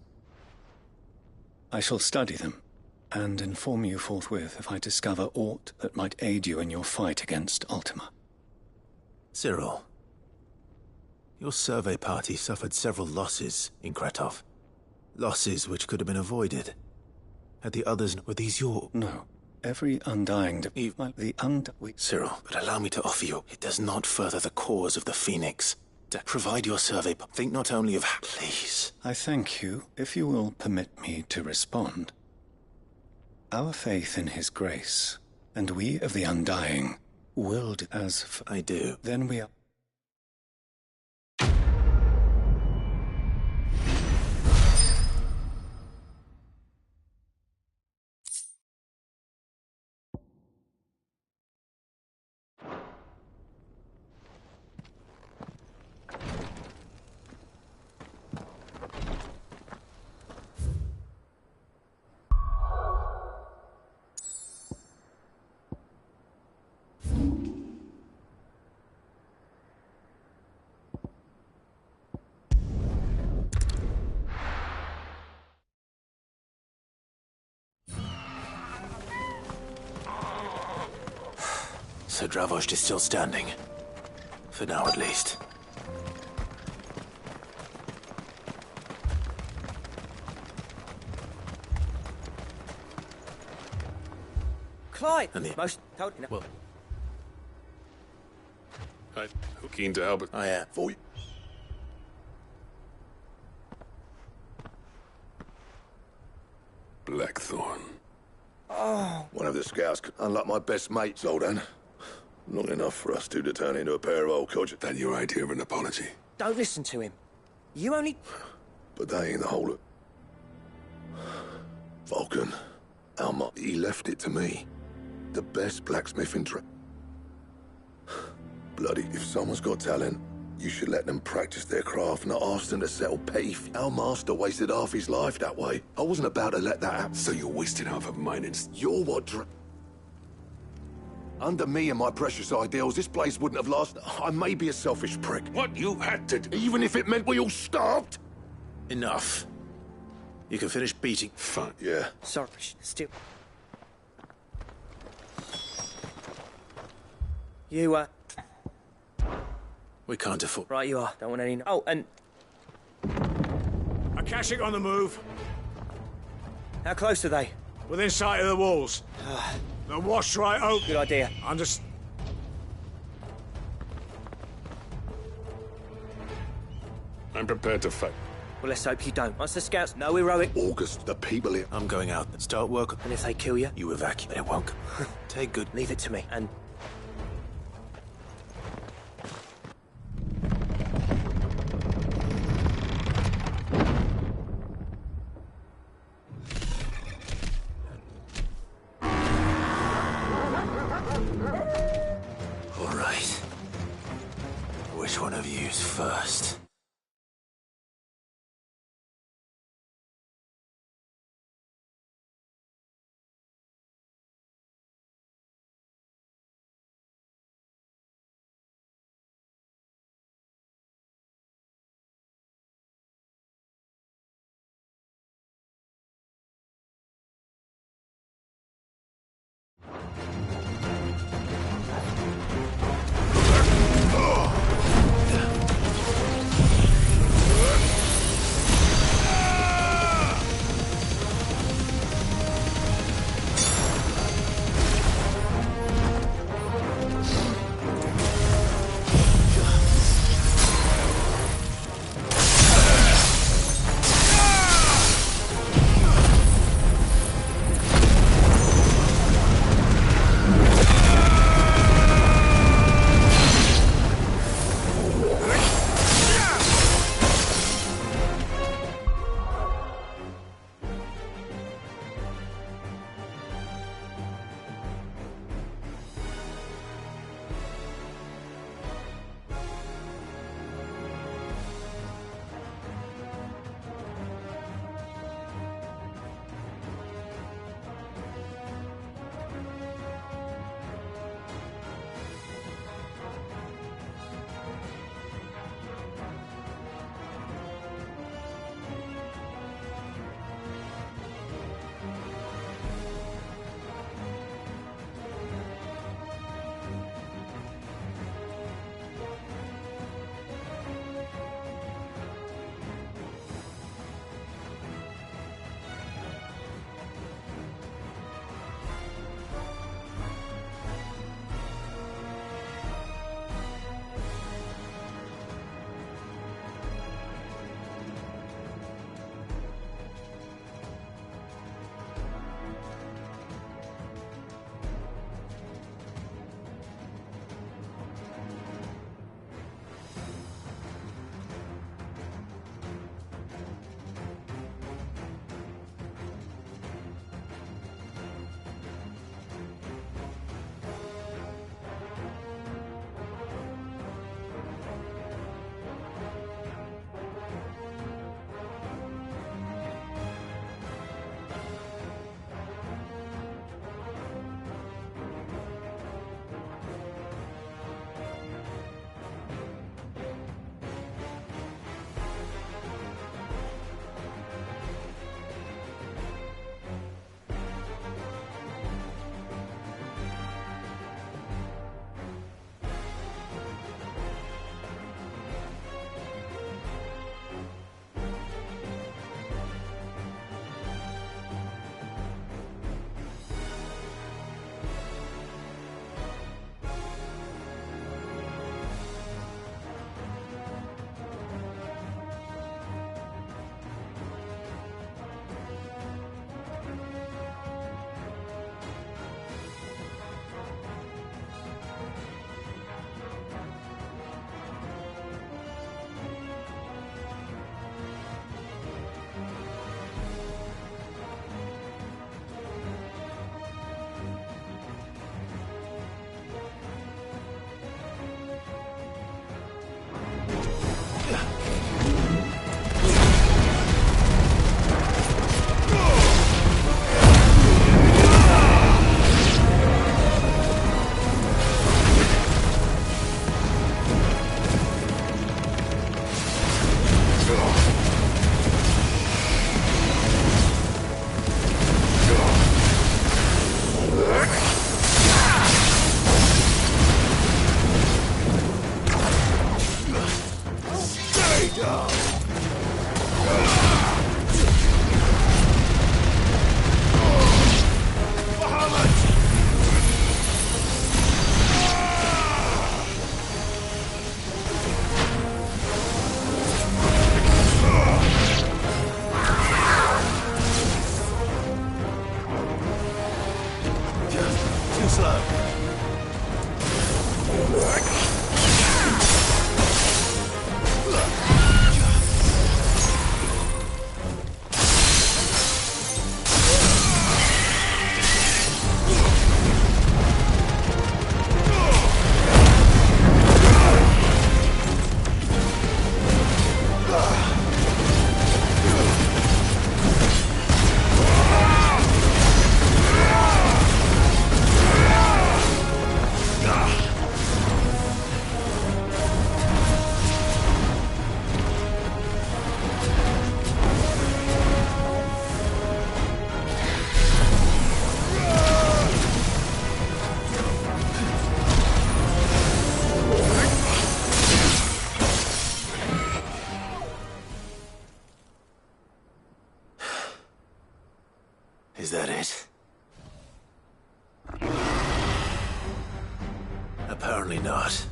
I shall study them, and inform you forthwith if I discover aught that might aid you in your fight against Ultima. Cyril, your survey party suffered several losses in Kretov. Losses which could have been avoided. Had the others... Were these your... No. Every Undying... Cyril, but allow me to offer you. It does not further the cause of the Phoenix. To provide your survey, think not only of... Please. I thank you, if you will permit me to respond. Our faith in his grace, and we of the Undying, willed as... I do. Then we are... So Dravost is still standing. For now, at least. Clyde! And the most told you. Well, I'm keen to help it. I am. For you. Blackthorn. Oh. One of the scouts, unlike my best mate, Zoldan. Long enough for us two to turn into a pair of old codgers. That your idea of an apology? Don't listen to him. You only... But that ain't the whole of... Vulcan, Alma, he left it to me. The best blacksmith in Bloody, if someone's got talent, you should let them practice their craft, not ask them to settle petty. Our master wasted half his life that way. I wasn't about to let that happen. So you wasted half of mine and... You're what Under me and my precious ideals, this place wouldn't have lasted. I may be a selfish prick. What you had to do... Even if it meant we all starved? Enough. You can finish beating. Fine. Yeah. Sorry, still... You, We can't afford... Right, you are. Don't want any... Oh, and... Akashic on the move. How close are they? Within sight of the walls. They're washed right out. Good idea. I'm just... I'm prepared to fight. Well, let's hope you don't. Once the scouts know heroic... August, the people here... I'm going out. Start work. And if they kill you? You evacuate. It won't. Take good... Leave it to me, and... All right. Which one of you's first? Apparently not.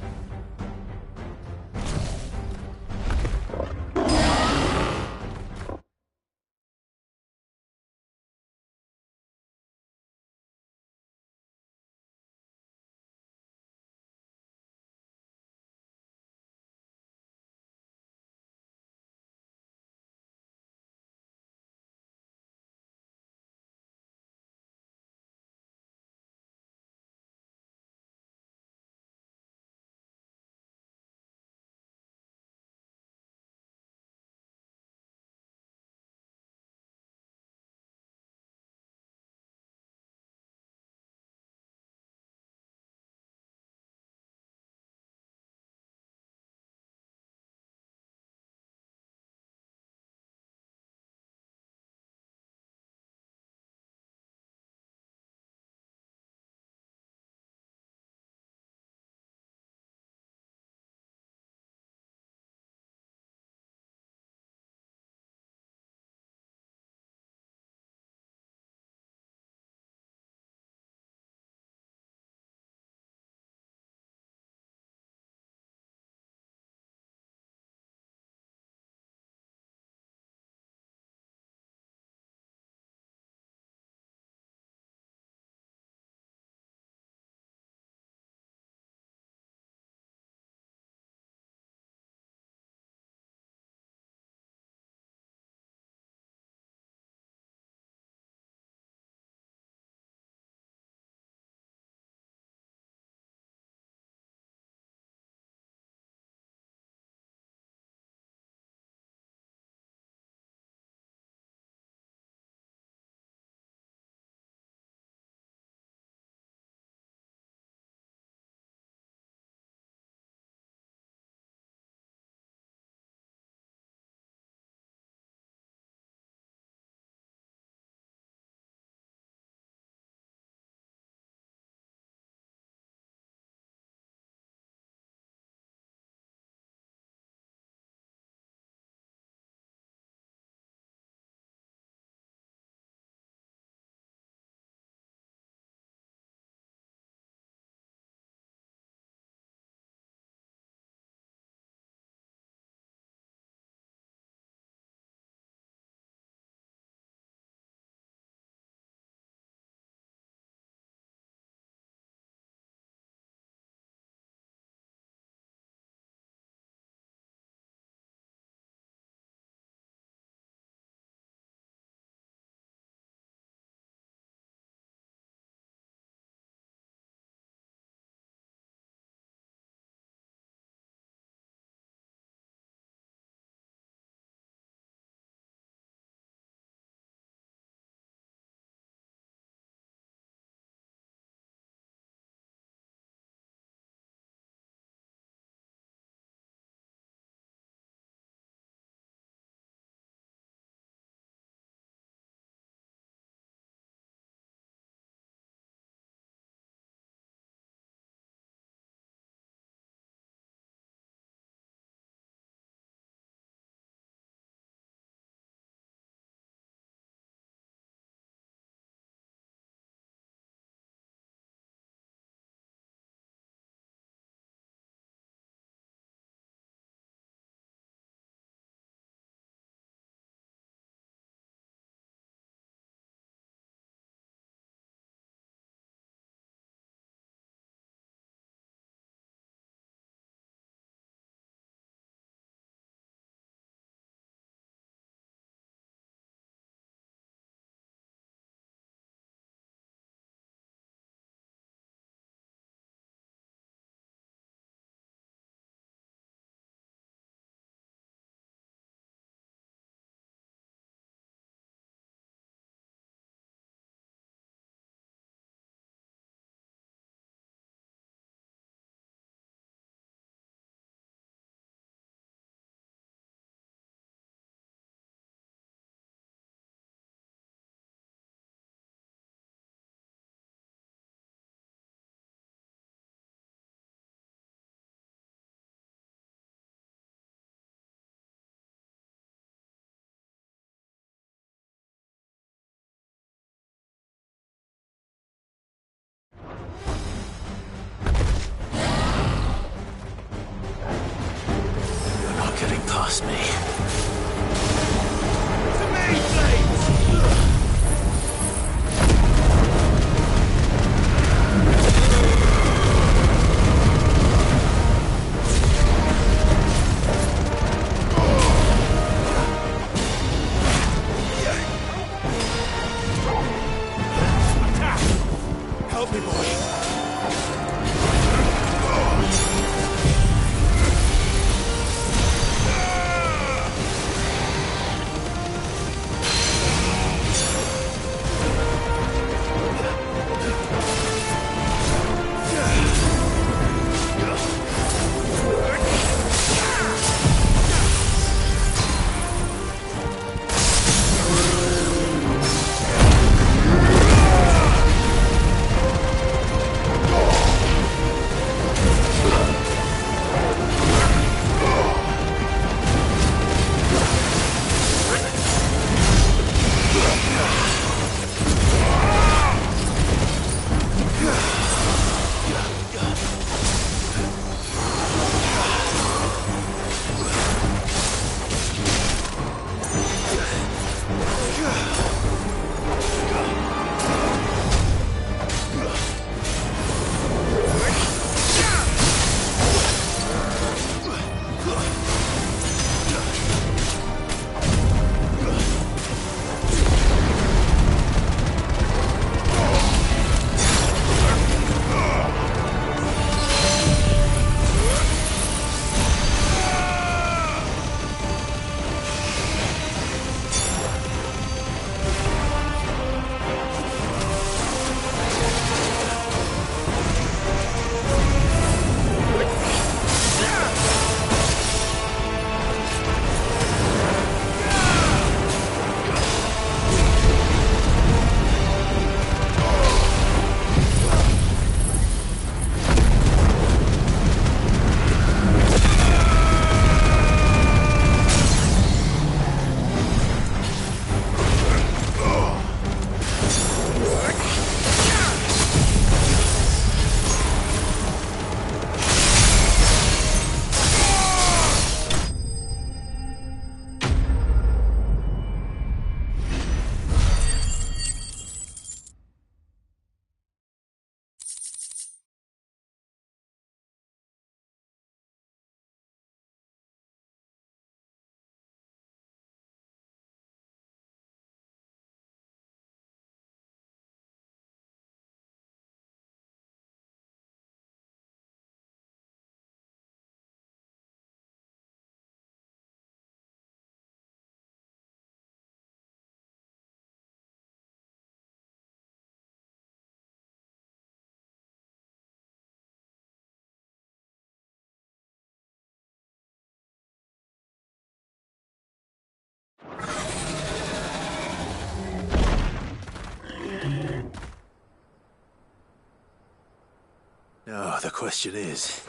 No, the question is,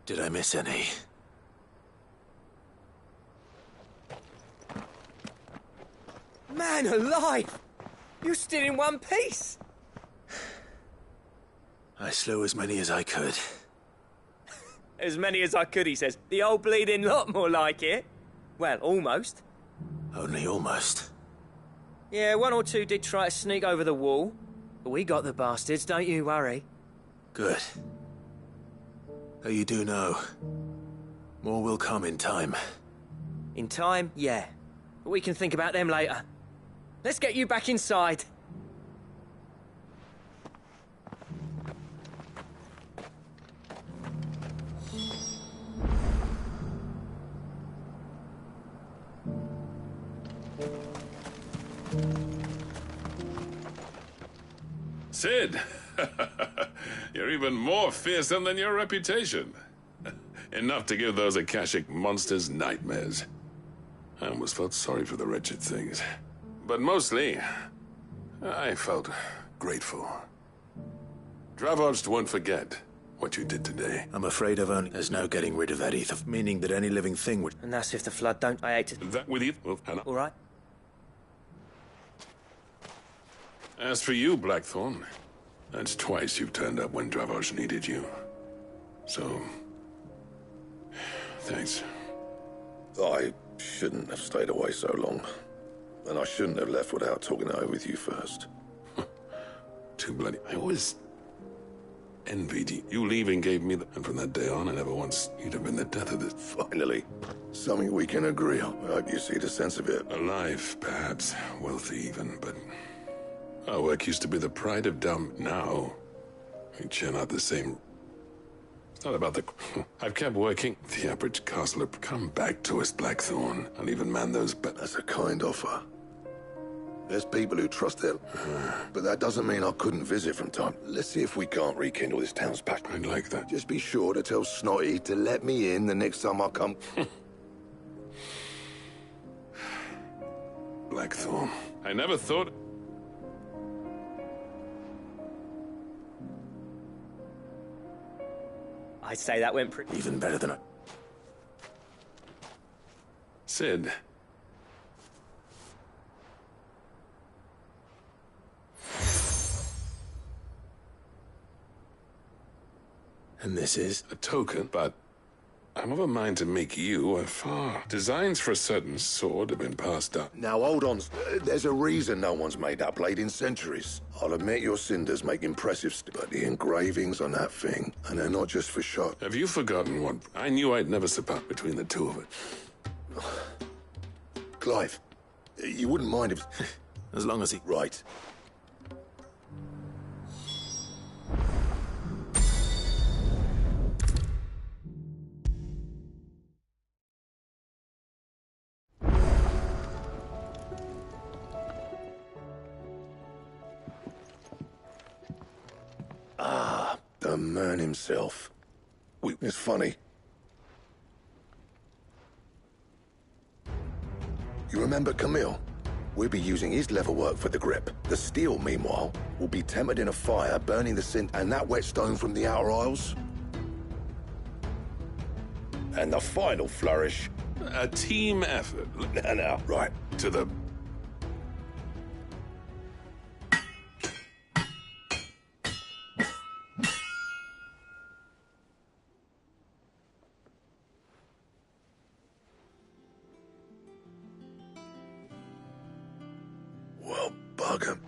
did I miss any? Man alive! You're still in one piece! I slew as many as I could. As many as I could, he says. The old bleeding lot, more like it. Well, almost. Only almost. Yeah, one or two did try to sneak over the wall. But we got the bastards, don't you worry. Good. Though you do know, more will come in time. In time, yeah. But we can think about them later. Let's get you back inside. Sid! You're even more fearsome than your reputation. Enough to give those Akashic monsters nightmares. I almost felt sorry for the wretched things. But mostly, I felt grateful. Dravost won't forget what you did today. I'm afraid I've only... There's no getting rid of that ether, meaning that any living thing would... And that's if the Flood don't. I hate to... That with you, Hannah. All right. As for you, Blackthorn, that's twice you've turned up when Dravost needed you. So, thanks. I shouldn't have stayed away so long. And I shouldn't have left without talking it over with you first. Too bloody... I always envied you. You leaving gave me the... And from that day on, I never once... You'd have been the death of this... Finally. Something we can agree on. I hope you see the sense of it. Alive, perhaps. Wealthy even, but... Our work used to be the pride of Dum. Now, we churn out the same... It's not about the... I've kept working. The average castler... Come back to us, Blackthorn. I'll even man those... That's a kind offer. There's people who trust them. But that doesn't mean I couldn't visit from time. Let's see if we can't rekindle this town's passion. I'd like that. Just be sure to tell Snotty to let me in the next time I come. Blackthorn. I never thought... I'd say that went pretty... Even better than I... Sid. And this is? A token, but I'm of a mind to make you a far... Designs for a certain sword have been passed up. Now, hold on. There's a reason no one's made that blade in centuries. I'll admit your cinders make impressive but the engravings on that thing, and they're not just for show. Have you forgotten what... I knew I'd never surpass between the two of it. Clive, you wouldn't mind if... As long as he... Right. The man himself. It's funny. You remember Camille? We'll be using his leatherwork for the grip. The steel, meanwhile, will be tempered in a fire, burning the sin and that whetstone from the Outer Isles. And the final flourish. A team effort. No, right. To the... Well, bug 'em.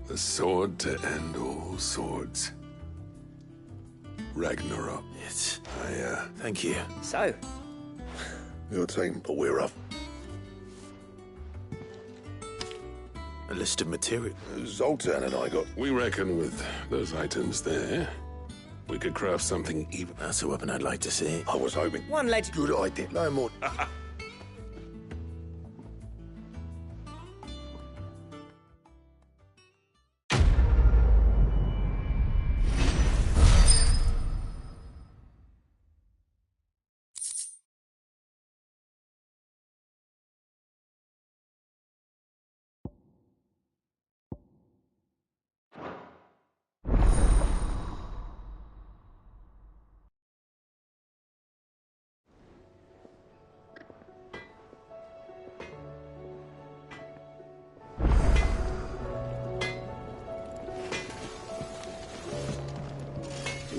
The sword to end all swords. Ragnarok. Thank you. So? Your team, but we're up. A list of material. Zoltan and I got... We reckon with those items there, we could craft something even... That's a weapon I'd like to see. I was hoping. One legend. Good idea. No more.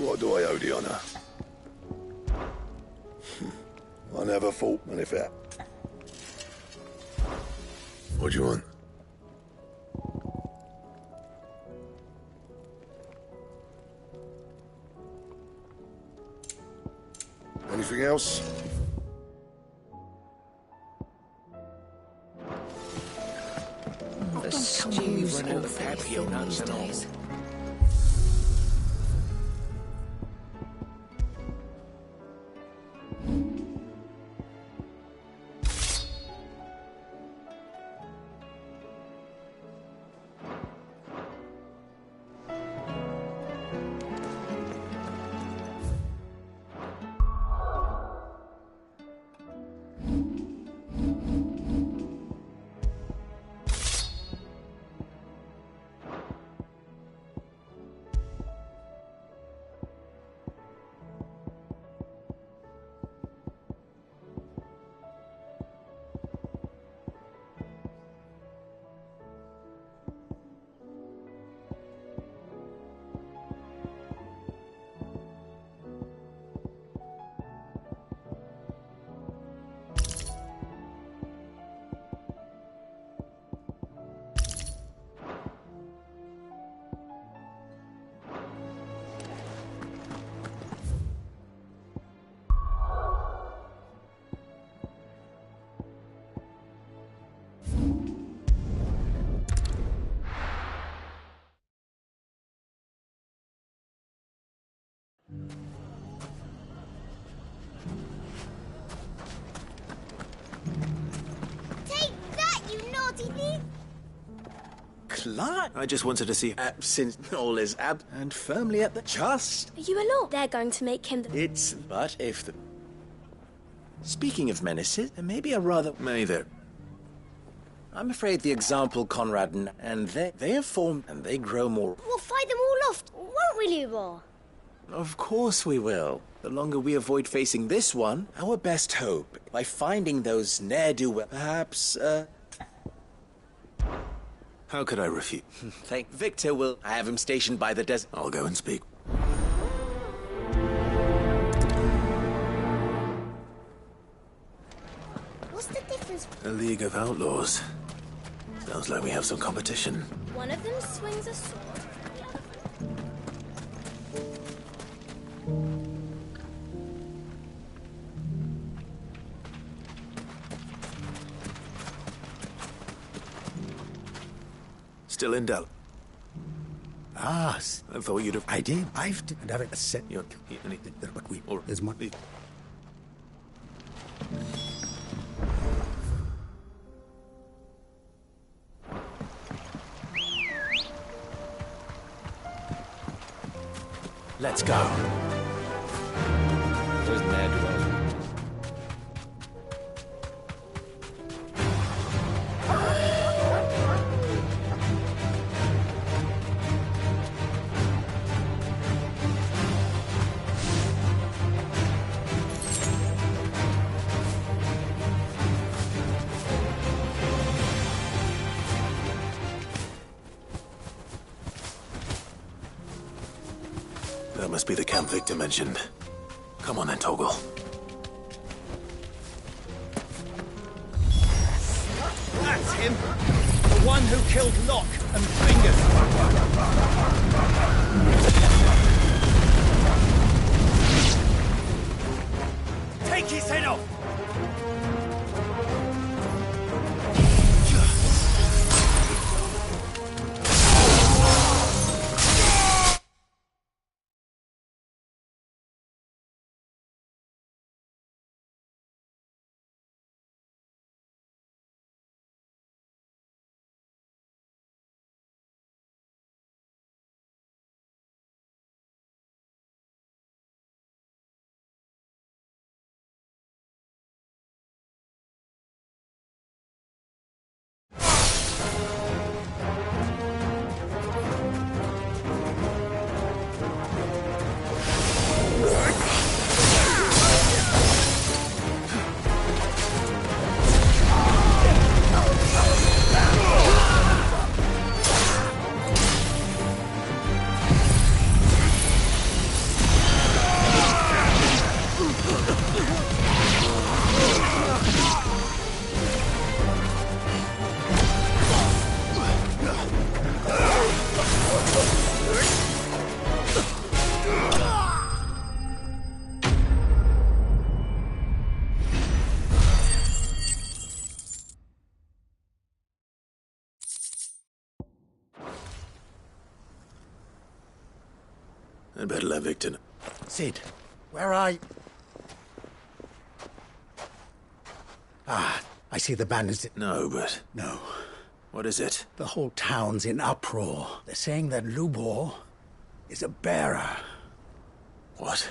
What do I owe the honour? I never thought, and if it... What do you want? Anything else? The stew's run out of papio nuts and all. Clark? I just wanted to see since all is and firmly at the chest. Are you alone? They're going to make him the... It's... But if the... Speaking of menaces, there may be a rather... May there... I'm afraid the example, Conrad, and they have formed, and they grow more... We'll fight them all off, won't we, Leroy? Of course we will. The longer we avoid facing this one, our best hope, by finding those ne'er-do-well, perhaps, How could I refuse? Thank Victor will... I have him stationed by the desert. I'll go and speak. What's the difference? A League of Outlaws. Sounds like we have some competition. One of them swings a sword. Still in Del. Ah, I thought you'd have... I did. I've and have it set your... But we... Or there's more... Let's go. There's ne'er-do-well. That must be the camp Victor mentioned. Come on then, Toggle. That's him! The one who killed Locke and Fingers. Take his head off! I'd better let Victor know. Sid, where are you? Ah, I see the banners. No, but... No. What is it? The whole town's in uproar. They're saying that Lubor is a bearer. What?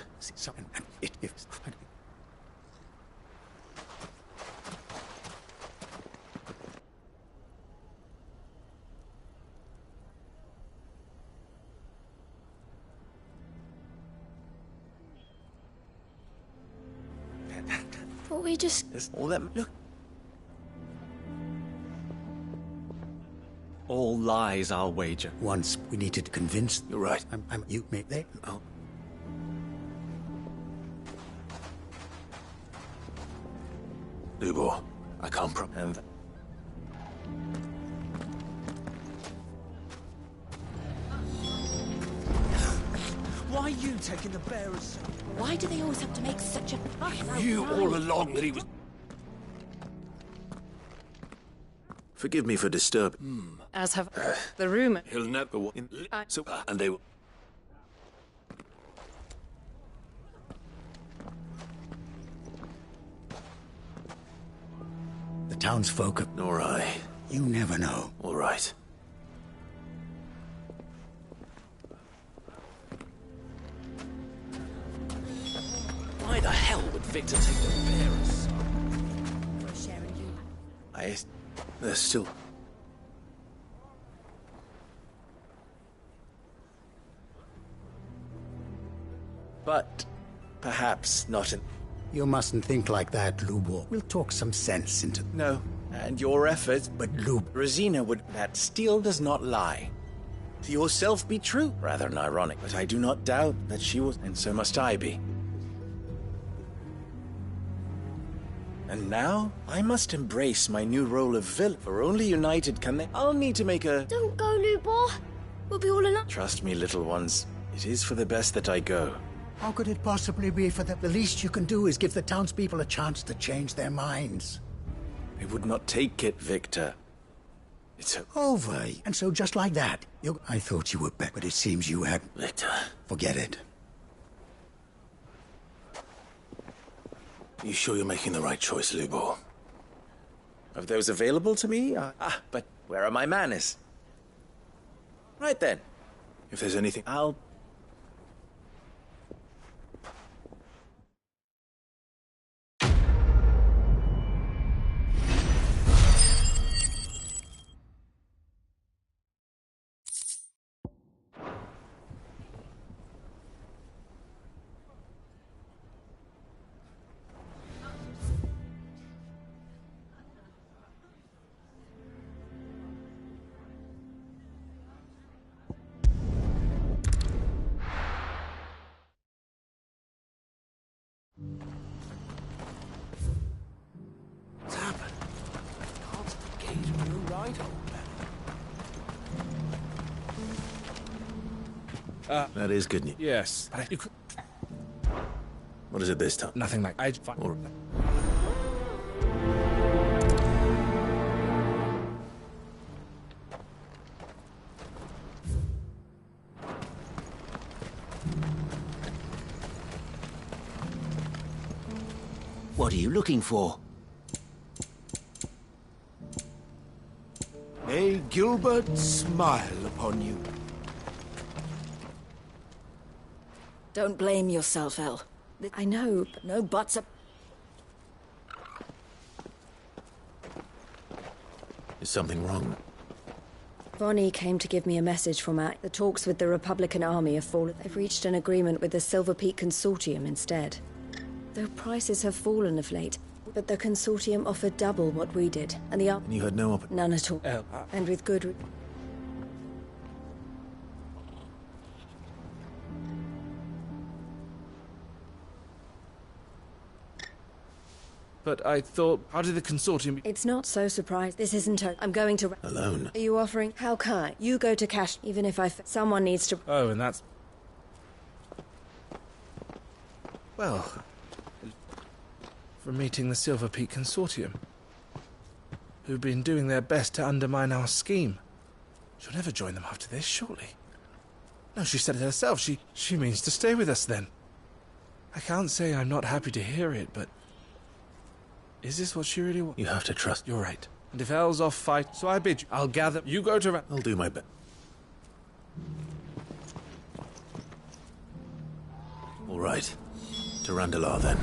But we just... All that... Look. All lies, I'll wager. Once we needed to convince... You're right. You make that... Oh. Lubor, I can't and Why are you taking the bearers? Why do they always have to make such a fuss? You all along that he was... Forgive me for disturbing. As have the rumor. He'll never... So, and they... The townsfolk... Nor I. You never know. All right. Why the hell would Victor take the bearers? For sharing you. They're still... But perhaps not in... You mustn't think like that, Lubor. We'll talk some sense into... No. And your efforts... But Lub... Rosina would... That steel does not lie. To yourself be true. Rather than ironic. But I do not doubt that she was... And so must I be. And now, I must embrace my new role of villain. For only united can they... I'll need to make a... Don't go, Lubor. We'll be all alone. Trust me, little ones. It is for the best that I go. How could it possibly be for them? The least you can do is give the townspeople a chance to change their minds. I would not take it, Victor. It's over. And so just like that, I thought you were better, but it seems you had... Victor. Forget it. You sure you're making the right choice, Lubor? Of those available to me? But where are my manners? Right then. If there's anything... I'll... What's happened? Can't the gate blew right open. That is good news. Yes. But you could... What is it this time? Nothing like... What are you looking for? May Gilbert smile upon you. Don't blame yourself, El. I know, but no buts. Is something wrong? Bonnie came to give me a message from Mac. The talks with the Republican Army have fallen. They've reached an agreement with the Silver Peak Consortium instead. Though prices have fallen of late, but the Consortium offered double what we did, and the And you had no none at all. And with good... But I thought, how did the consortium... It's not so surprised. This isn't I'm going to... Alone? Are you offering? How kind. You go to cash, even if someone needs to... Oh, and that's... Well... From meeting the Silver Peak Consortium, who've been doing their best to undermine our scheme. She'll never join them after this, surely. No, she said it herself. She means to stay with us then. I can't say I'm not happy to hear it, but... Is this what she really wants? You have to trust. You're right. And if El's off fight, so I bid you. I'll gather... You go to... I'll do my best. All right. To Randalar, then.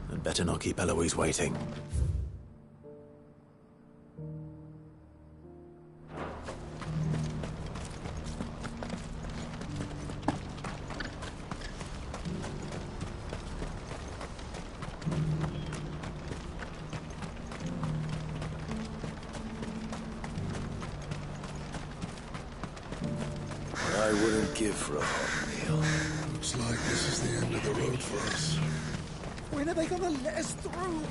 And better not keep Eloise waiting. I wouldn't give for a hot meal. Looks like this is the end of the road for us. When are they gonna let us through?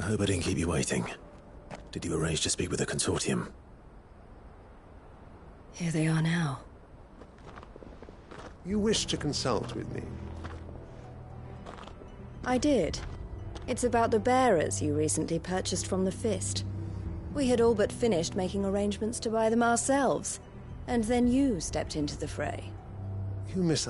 I hope I didn't keep you waiting. Did you arrange to speak with the consortium? Here they are now. You wish to consult with me? I did. It's about the bearers you recently purchased from the Fist. We had all but finished making arrangements to buy them ourselves, and then you stepped into the fray. You miss